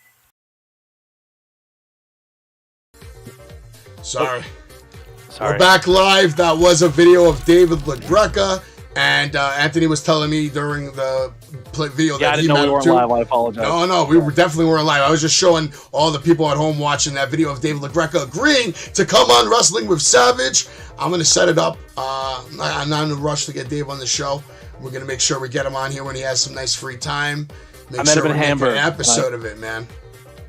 Sorry. We're back live. That was a video of David LaGreca, and Anthony was telling me during the video that he met him too. Yeah, I didn't know we weren't live. I apologize. No, we definitely weren't live. I was just showing all the people at home watching that video of David LaGreca agreeing to come on Wrestling with Savage. I'm going to set it up. I'm not in a rush to get Dave on the show. We're going to make sure we get him on here when he has some nice free time. I met him in Hamburg. An episode of it, man.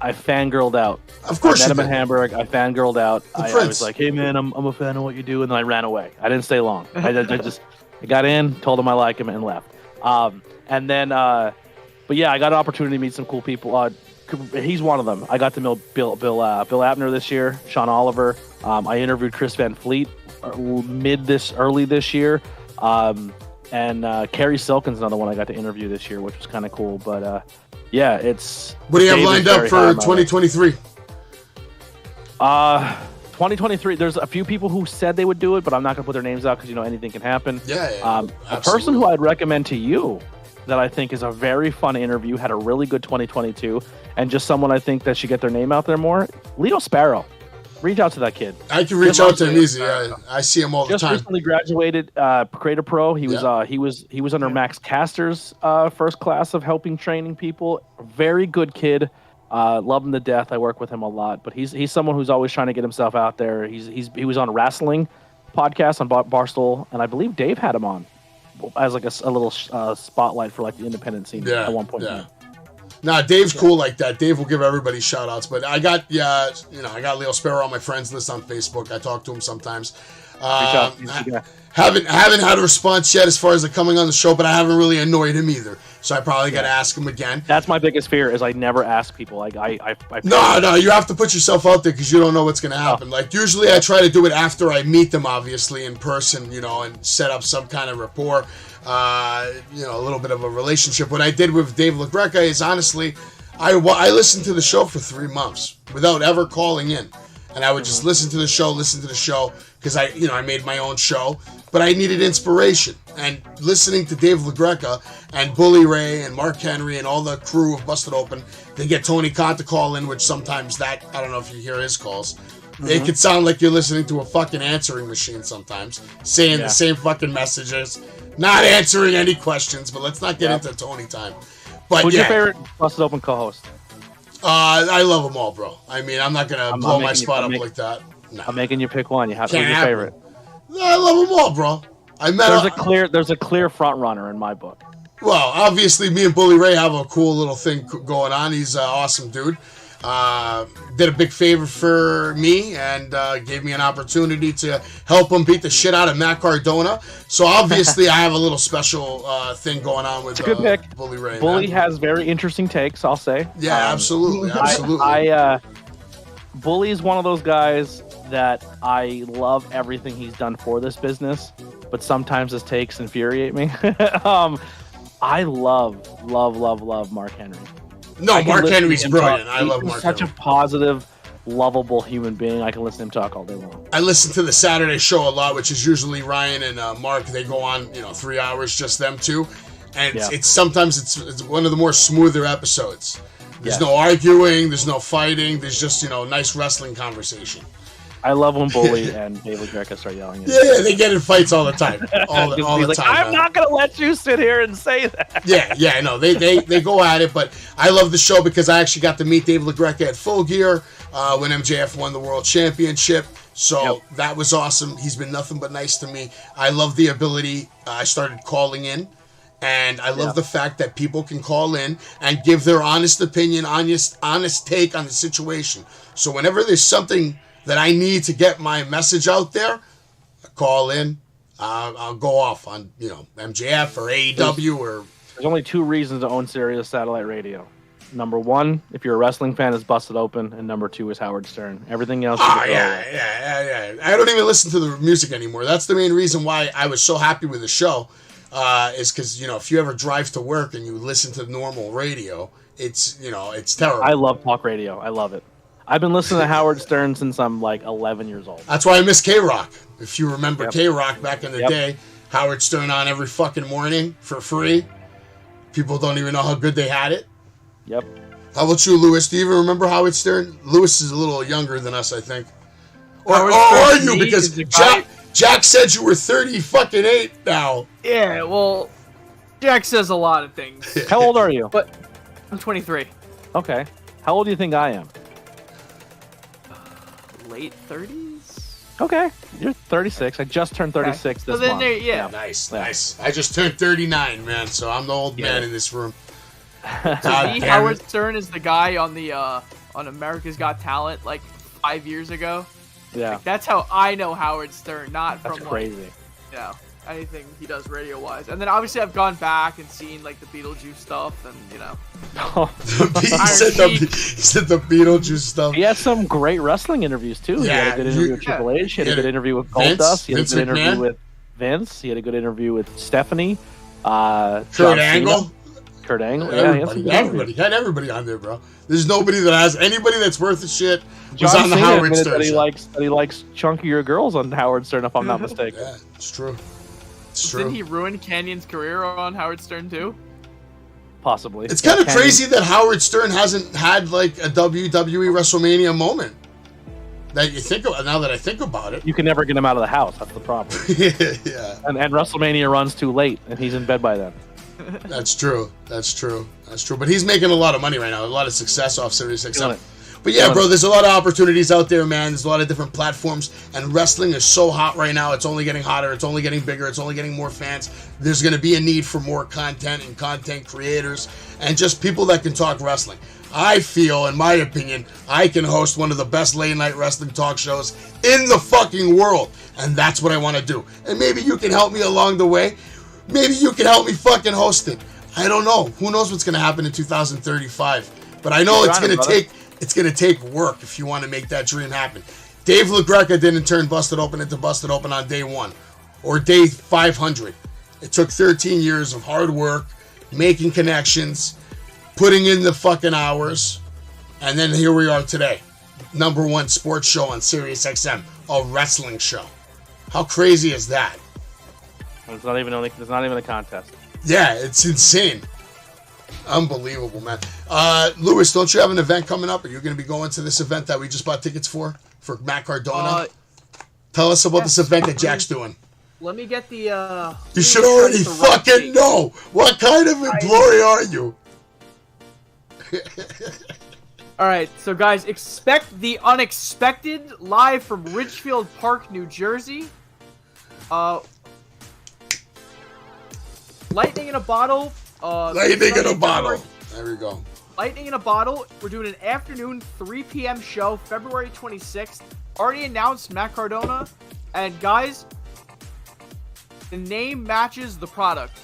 I fangirled out. Of course I you met him did. in Hamburg. I fangirled out. I was like, hey, man, I'm a fan of what you do. And then I ran away. I didn't stay long. I got in, told him I like him, and left. And then, but yeah, I got an opportunity to meet some cool people. He's one of them. I got to meet Bill Abner this year, Sean Oliver. I interviewed Chris Van Fleet early this year. And Carrie Silkin's another one I got to interview this year, which was kind of cool. But yeah, it's. What do you have lined up for 2023? 2023. There's a few people who said they would do it, but I'm not gonna put their names out because anything can happen. Yeah. A person who I'd recommend to you that I think is a very fun interview, had a really good 2022, and just someone I think that should get their name out there more. Leo Sparrow. Reach out to that kid. I can reach out to him easy. I see him all the time. Just recently graduated Creator Pro. He was under Max Caster's first class of helping training people. Very good kid. Love him to death. I work with him a lot. But he's someone who's always trying to get himself out there. He was on wrestling podcast on Barstool, and I believe Dave had him on as like a little spotlight for like the independent scene at one point. Yeah. Nah, Dave's cool like that. Dave will give everybody shout outs. But I got Leo Sparrow on my friends list on Facebook. I talk to him sometimes. Haven't had a response yet as far as coming on the show, but I haven't really annoyed him either. So I probably got to ask him again. That's my biggest fear is I never ask people. Like No, you have to put yourself out there because you don't know what's going to happen. Like usually I try to do it after I meet them, obviously in person, and set up some kind of rapport. A little bit of a relationship. What I did with Dave LaGreca is honestly, I listened to the show for 3 months without ever calling in, and I would just listen to the show because I made my own show, but I needed inspiration. And listening to Dave LaGreca and Bully Ray and Mark Henry and all the crew of Busted Open, they get Tony Khan to call in, which sometimes I don't know if you hear his calls. It could sound like you're listening to a fucking answering machine sometimes, saying the same fucking messages, not answering any questions, but let's not get into Tony time. But who's your favorite Busted Open co-host? I love them all, bro. I mean, I'm not going to blow my spot up like that. No. I'm making you pick one. Who's your favorite? I love them all, bro. There's a clear front runner in my book. Well, obviously, me and Bully Ray have a cool little thing going on. He's an awesome dude. Did a big favor for me and gave me an opportunity to help him beat the shit out of Matt Cardona. So obviously I have a little special thing going on with good pick. Bully Ray. Bully has very interesting takes, I'll say. Yeah, absolutely. Bully is one of those guys that I love everything he's done for this business, but sometimes his takes infuriate me. I love Mark Henry. No, Mark Henry's brilliant. I love Mark Henry. He's such a positive, lovable human being. I can listen to him talk all day long. I listen to the Saturday show a lot, which is usually Ryan and Mark. They go on, 3 hours, just them two. And it's sometimes it's one of the more smoother episodes. There's no arguing, there's no fighting, there's just, nice wrestling conversation. I love when Bully and David Greca start yelling at Yeah, they get in fights all the time. All the time. I'm not going to let you sit here and say that. No, they go at it, but I love the show because I actually got to meet Dave LaGreca at Full Gear. when MJF won the world championship. So that was awesome. He's been nothing but nice to me. I love the ability. I started calling in. And I love the fact that people can call in and give their honest opinion, honest take on the situation. So whenever there's something that I need to get my message out there, I call in. I'll go off on, MJF or AEW or... There's only 2 reasons to own Sirius satellite radio. Number 1, if you're a wrestling fan, is Busted Open, and number 2 is Howard Stern. Everything else. Yeah. I don't even listen to the music anymore. That's the main reason why I was so happy with the show. Is because, if you ever drive to work and you listen to normal radio, it's terrible. I love talk radio. I love it. I've been listening to Howard Stern since I'm like 11 years old. That's why I miss K-Rock. If you remember K-Rock back in the day, Howard Stern on every fucking morning for free. People don't even know how good they had it. Yep. How about you, Lewis? Do you even remember Howard Stern? Lewis is a little younger than us, I think. Or are you? Because Jack said you were 38 now. Yeah, well, Jack says a lot of things. How old are you? But I'm 23. Okay. How old do you think I am? Late 30s? Okay. You're 36. I just turned 36 this month. Nice. I just turned 39, man, so I'm the old man in this room. Howard Stern is the guy on the on America's Got Talent like 5 years ago. Yeah. Like, that's how I know Howard Stern, not That's from crazy. Anything he does radio wise. And then obviously I've gone back and seen like the Beetlejuice stuff and he said the Beetlejuice stuff. He had some great wrestling interviews too. He had a good interview with Triple H. He had a good interview with Goldust. He had a good interview with Vince. He had a good interview with Stephanie. Kurt Angle. Everybody. He had everybody on there, bro. There's nobody that has anybody that's worth a shit. Was John on the Cena Howard Stern that he show. likes chunkier girls on Howard Stern, if I'm not mistaken. Yeah, it's true. Didn't he ruin Canyon's career on Howard Stern too? Possibly. It's kind of crazy that Howard Stern hasn't had like a WWE WrestleMania moment. That you think of now that I think about it. You can never get him out of the house. That's the problem. Yeah. And WrestleMania runs too late, and he's in bed by then. That's true. But he's making a lot of money right now. A lot of success off Sirius XM. But yeah, bro, there's a lot of opportunities out there, man. There's a lot of different platforms, and wrestling is so hot right now. It's only getting hotter. It's only getting bigger. It's only getting more fans. There's going to be a need for more content and content creators and just people that can talk wrestling. I feel, in my opinion, I can host one of the best late-night wrestling talk shows in the fucking world, and that's what I want to do. And maybe you can help me along the way. Maybe you can help me fucking host it. I don't know. Who knows what's going to happen in 2035? But I know it's going to take work if you want to make that dream happen. Dave LaGreca didn't turn Busted Open into Busted Open on day 1 or day 500. It took 13 years of hard work, making connections, putting in the fucking hours, and then here we are today. #1 sports show on Sirius XM, a wrestling show. How crazy is that? It's not even a contest. Yeah, it's insane. Unbelievable, man. Lewis, don't you have an event coming up? Are you going to be going to this event that we just bought tickets for Matt Cardona? Tell us about this event that Jack's doing. Let me get the... You should already fucking know. What kind of employee are you? Alright, so guys, expect the unexpected live from Ridgefield Park, New Jersey. Lightning in a bottle. Lightning in a bottle. There we go. Lightning in a bottle. We're doing an afternoon 3 p.m. show, February 26th. Already announced Matt Cardona. And guys, the name matches the product.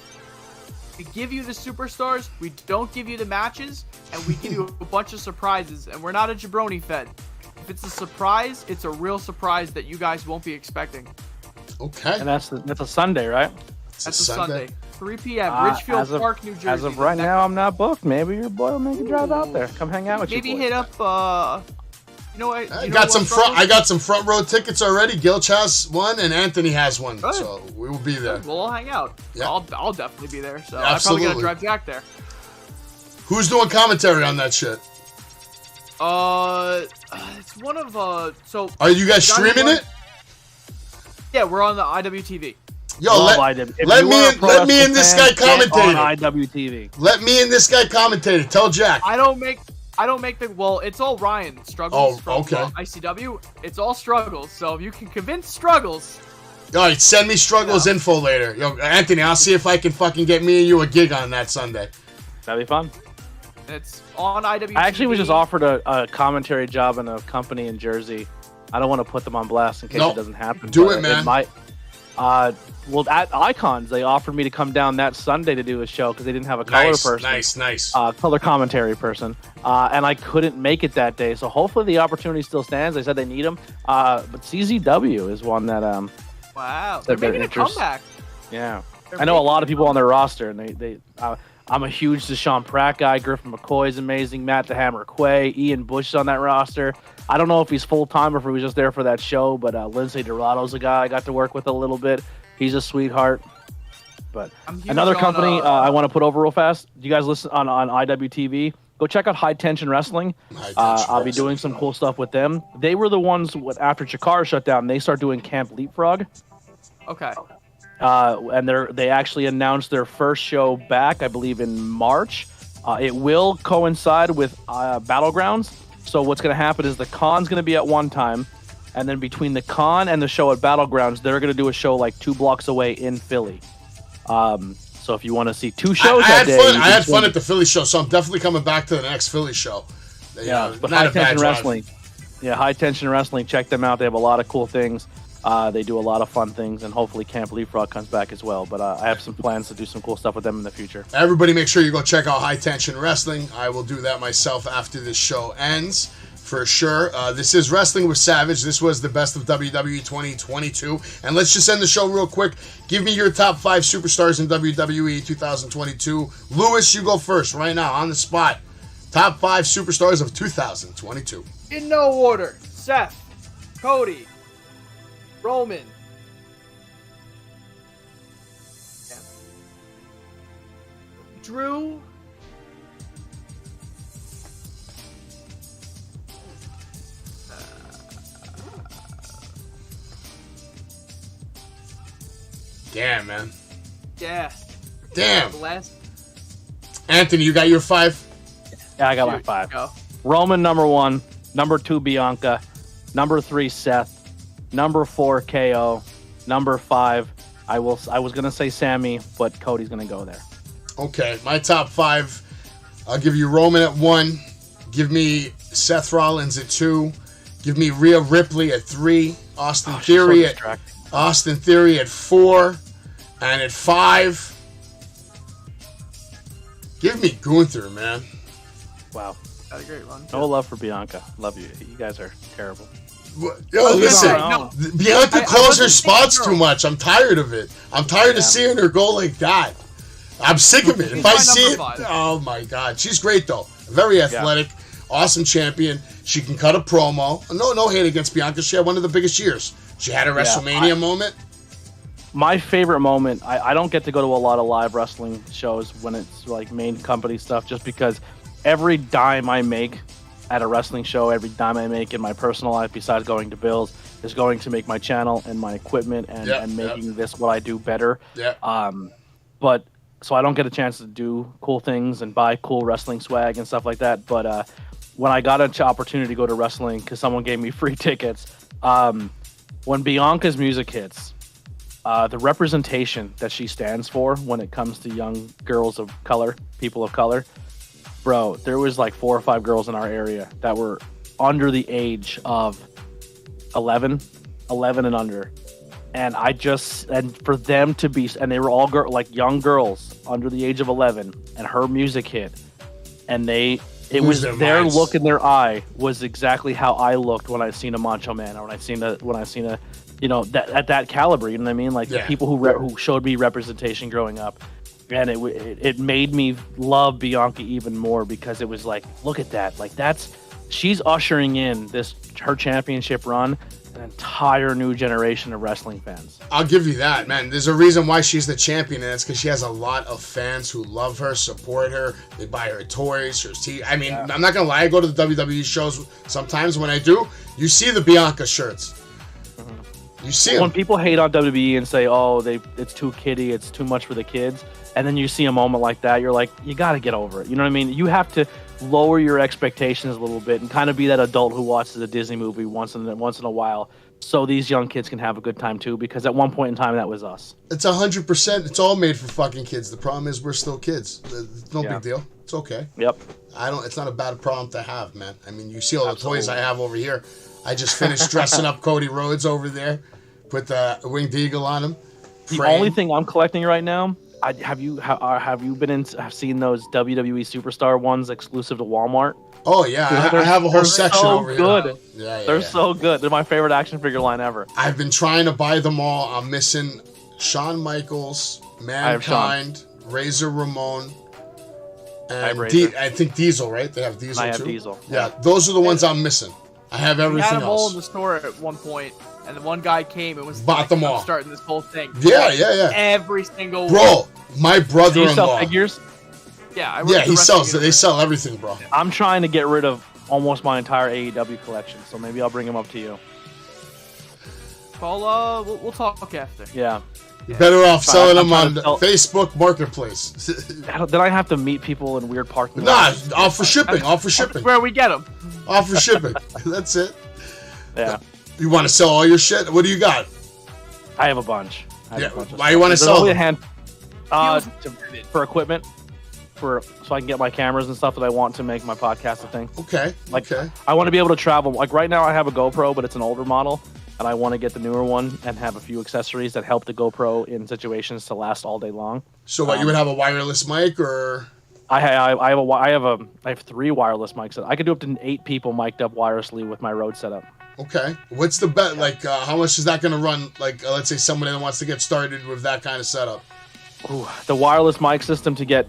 We give you the superstars, we don't give you the matches, and we give you a bunch of surprises. And we're not a jabroni fed. If it's a surprise, it's a real surprise that you guys won't be expecting. Okay. And that's a Sunday, right? That's a Sunday. 3 p.m. Ridgefield Park, New Jersey. As of right now, I'm not booked. Maybe your boy will make a drive out there. Come hang out with you. Maybe hit up. I got some front row tickets already. Gilch has one, and Anthony has one. Good. So we will be there. We'll all hang out. Yeah. I'll definitely be there. So absolutely. I'm probably gonna drive Jack there. Who's doing commentary on that shit? It's one of So. Are you guys streaming it? Yeah, we're on the IWTV. Yo, let me and this guy commentate. On IWTV. Let me and this guy commentate it. Tell Jack. I don't make I don't make the. Well, it's all Ryan struggles from okay. ICW. It's all struggles. So if you can convince struggles. All right, send me struggles info later. Yo, Anthony, I'll see if I can fucking get me and you a gig on that Sunday. That'd be fun. It's on IWTV. I actually was just offered a commentary job in a company in Jersey. I don't want to put them on blast in case it doesn't happen. Do it, man. It might. Well, at Icons, they offered me to come down that Sunday to do a show because they didn't have a color person. Nice. Color commentary person. And I couldn't make it that day. So hopefully the opportunity still stands. They said they need them. But CZW is one that... wow. They're making a comeback. Yeah. I know a lot of people on their roster. And I'm a huge Deshaun Pratt guy. Griffin McCoy's amazing. Matt the Hammer Quay. Ian Bush is on that roster. I don't know if he's full-time or if he was just there for that show, but Lindsay Dorado's a guy I got to work with a little bit. He's a sweetheart. But another company I want to put over real fast. Do you guys listen on IWTV? Go check out High Tension Wrestling. I'll be doing some cool stuff with them. They were the ones, after Chikara shut down, they started doing Camp Leapfrog. Okay. And they actually announced their first show back, I believe, in March. It will coincide with Battlegrounds. So what's going to happen is the con's going to be at one time, and then between the con and the show at Battlegrounds, they're going to do a show like 2 blocks away in Philly. So if you want to see 2 shows I had fun at the Philly show, so I'm definitely coming back to the next Philly show. But High Tension Wrestling. Yeah, High Tension Wrestling. Check them out. They have a lot of cool things. They do a lot of fun things, and hopefully Camp Leapfrog comes back as well. But I have some plans to do some cool stuff with them in the future. Everybody make sure you go check out High Tension Wrestling. I will do that myself after this show ends, for sure. This is Wrestling with Savage. This was the best of WWE 2022. And let's just end the show real quick. Give me your top 5 superstars in WWE 2022. Lewis, you go first right now, on the spot. Top 5 superstars of 2022. In no order. Seth, Cody, Roman. Yeah. Drew. Damn, man. Yeah. Damn. Last. Anthony, you got your 5? Yeah, I got my 5. Go. Roman, number 1. Number 2, Bianca. Number 3, Seth. Number 4, KO. Number 5, I was gonna say Sammy, but Cody's gonna go there. Okay, my top 5. I'll give you Roman at 1. Give me Seth Rollins at 2. Give me Rhea Ripley at 3. Austin Theory at 4. And at 5, give me Gunther, man. Wow. Got a great one. No love for Bianca. Love you. You guys are terrible. Yo, listen, no. Bianca calls her spots too much. I'm tired of it. I'm tired of seeing her go like that. I'm sick of it. If I see it, oh my God. She's great, though. Very athletic, awesome champion. She can cut a promo. No hate against Bianca. She had one of the biggest years. She had a WrestleMania moment. My favorite moment, I don't get to go to a lot of live wrestling shows when it's like main company stuff, just because every dime I make at a wrestling show, every dime I make in my personal life, besides going to Bill's, is going to make my channel and my equipment and making this what I do better. But so I don't get a chance to do cool things and buy cool wrestling swag and stuff like that. But when I got an opportunity to go to wrestling because someone gave me free tickets, when Bianca's music hits, the representation that she stands for when it comes to young girls of color, people of color, bro, there was like 4 or 5 girls in our area that were under the age of 11 and under. And for them to be, and they were all like young girls under the age of 11, and her music hit, and their look in their eye was exactly how I looked when I seen a Macho Man, or when I seen a, you know, that at that caliber, you know what I mean? Like the people who showed me representation growing up. And it made me love Bianca even more, because it was like, look at that. Like she's ushering in her championship run, an entire new generation of wrestling fans. I'll give you that, man. There's a reason why she's the champion, and it's because she has a lot of fans who love her, support her. They buy her toys, her tea. I mean, I'm not going to lie. I go to the WWE shows sometimes. When I do, you see the Bianca shirts. You see when them. people hate on WWE and say, "Oh, it's too kiddie, it's too much for the kids," and then you see a moment like that, you're like, you got to get over it. You know what I mean? You have to lower your expectations a little bit and kind of be that adult who watches a Disney movie once in a while, so these young kids can have a good time too. Because at one point in time, that was us. It's 100%. It's all made for fucking kids. The problem is we're still kids. It's no big deal. It's okay. Yep. It's not a bad problem to have, man. I mean, you see all the toys I have over here. I just finished dressing up Cody Rhodes over there. Put the winged eagle on him. The only thing I'm collecting right now, have you seen those WWE Superstar ones exclusive to Walmart? Oh yeah, I have a whole section over here. Yeah, they're so good. They're my favorite action figure line ever. I've been trying to buy them all. I'm missing Shawn Michaels, Mankind, Razor Ramon, and I think Diesel. Right? They have Diesel I have too. Diesel. Yeah, those are the ones I'm missing. I have everything We had them all else. in the store at one point, and the one guy came and was Bought them all. I'm starting this whole thing. Yeah. Every single Bro, my Do you brother-in-law. sell figures? Yeah, He sells. They sell everything, bro. I'm trying to get rid of almost my entire AEW collection, so maybe I'll bring them up to you. Well, we'll talk after. Yeah. You're better off selling them trying on to sell- Facebook Marketplace. Then I have to meet people in weird parking Nah, lots. offer shipping. That's where we get them. Offer shipping. That's it. Yeah. You want to sell all your shit? What do you got? I have a bunch. Why you want to There's sell only a them? hand for equipment, so I can get my cameras and stuff that I want to make my podcast a thing. Okay. Okay. I want to be able to travel. Like right now, I have a GoPro, but it's an older model, and I want to get the newer one and have a few accessories that help the GoPro in situations to last all day long. So what? You would have a wireless mic, or I have 3 wireless mics. I could do up to 8 people mic'd up wirelessly with my Rode setup. okay? What's the bet? Like, how much is that going to run? Like, let's say somebody that wants to get started with that kind of setup. Ooh, the wireless mic system to get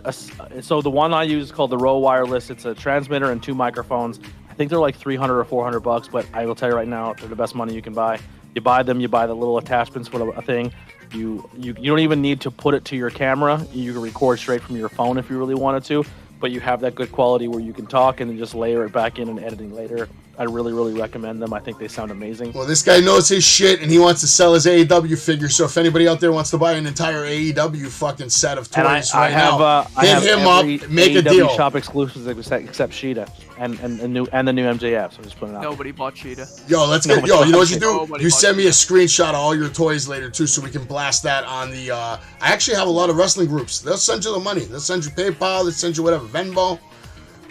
so the one I use is called the Row Wireless. It's a transmitter and 2 microphones. I think they're like $300 or $400, but I will tell you right now, they're the best money you can buy. You buy them, you buy the little attachments for a thing. You don't even need to put it to your camera. You can record straight from your phone if you really wanted to, but you have that good quality where you can talk and then just layer it back in and editing later. I really, really recommend them. I think they sound amazing. Well, this guy knows his shit, and he wants to sell his AEW figure. So if anybody out there wants to buy an entire AEW fucking set of toys I have hit him up, make a deal. Shop exclusives except Sheeta and the new MJF. So I'm just putting it out. Nobody bought Cheetah. Yo, let's get. Yo, you know what you do? Nobody You bought send me a screenshot of all your toys later too, so we can blast that on the. I actually have a lot of wrestling groups. They'll send you the money. They'll send you PayPal. They'll send you whatever, Venmo.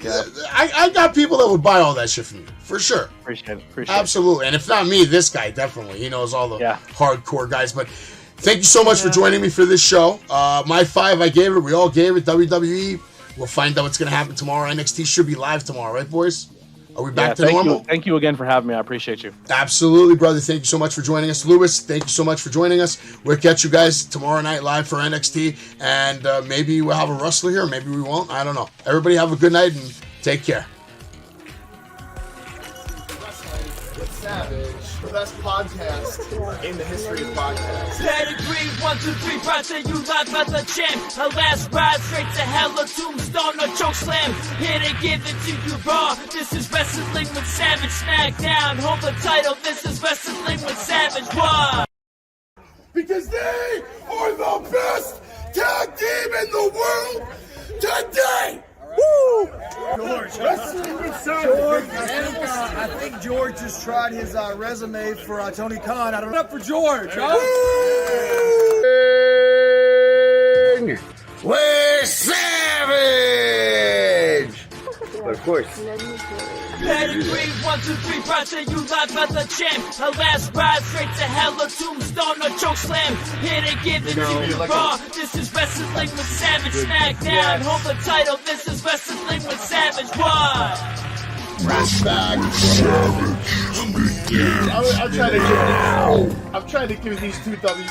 Yeah, I got people that would buy all that shit from you for sure. Appreciate it. Absolutely, and if not me, this guy definitely. He knows all the hardcore guys. But thank you so much for joining me for this show. My 5, I gave it. We all gave it. WWE. We'll find out what's gonna happen tomorrow. NXT should be live tomorrow, right, boys? Are we back to normal? Thank you again for having me. I appreciate you. Absolutely, brother. Thank you so much for joining us. Lewis, thank you so much for joining us. We'll catch you guys tomorrow night live for NXT, and maybe we'll have a wrestler here. Maybe we won't. I don't know. Everybody have a good night and take care. Wrestling with Savage, the best podcast in the history of podcasts. Pedigree, 1, 2, 3, proud to you live as a champ. A last ride straight to hell, a tombstone, a choke slam. Here to give it to you raw. This is Wrestling with Savage. Smackdown, hold the title. This is Wrestling with Savage. Why? Because they are the best tag team in the world today! Woo! George. Wrestling with George, Savage. I think George just tried his resume for Tony Khan. I don't know. Up for George, huh? With Savage! But of course. Pedigree, 1, 2, 3, proud to you live as a champ. A last ride straight to hell, a tombstone, a choke slam. Here to give it to you raw. This is Wrestling with Savage. Smackdown, hold the title. This is Wrestling with Savage. Why? I'm trying to give these two W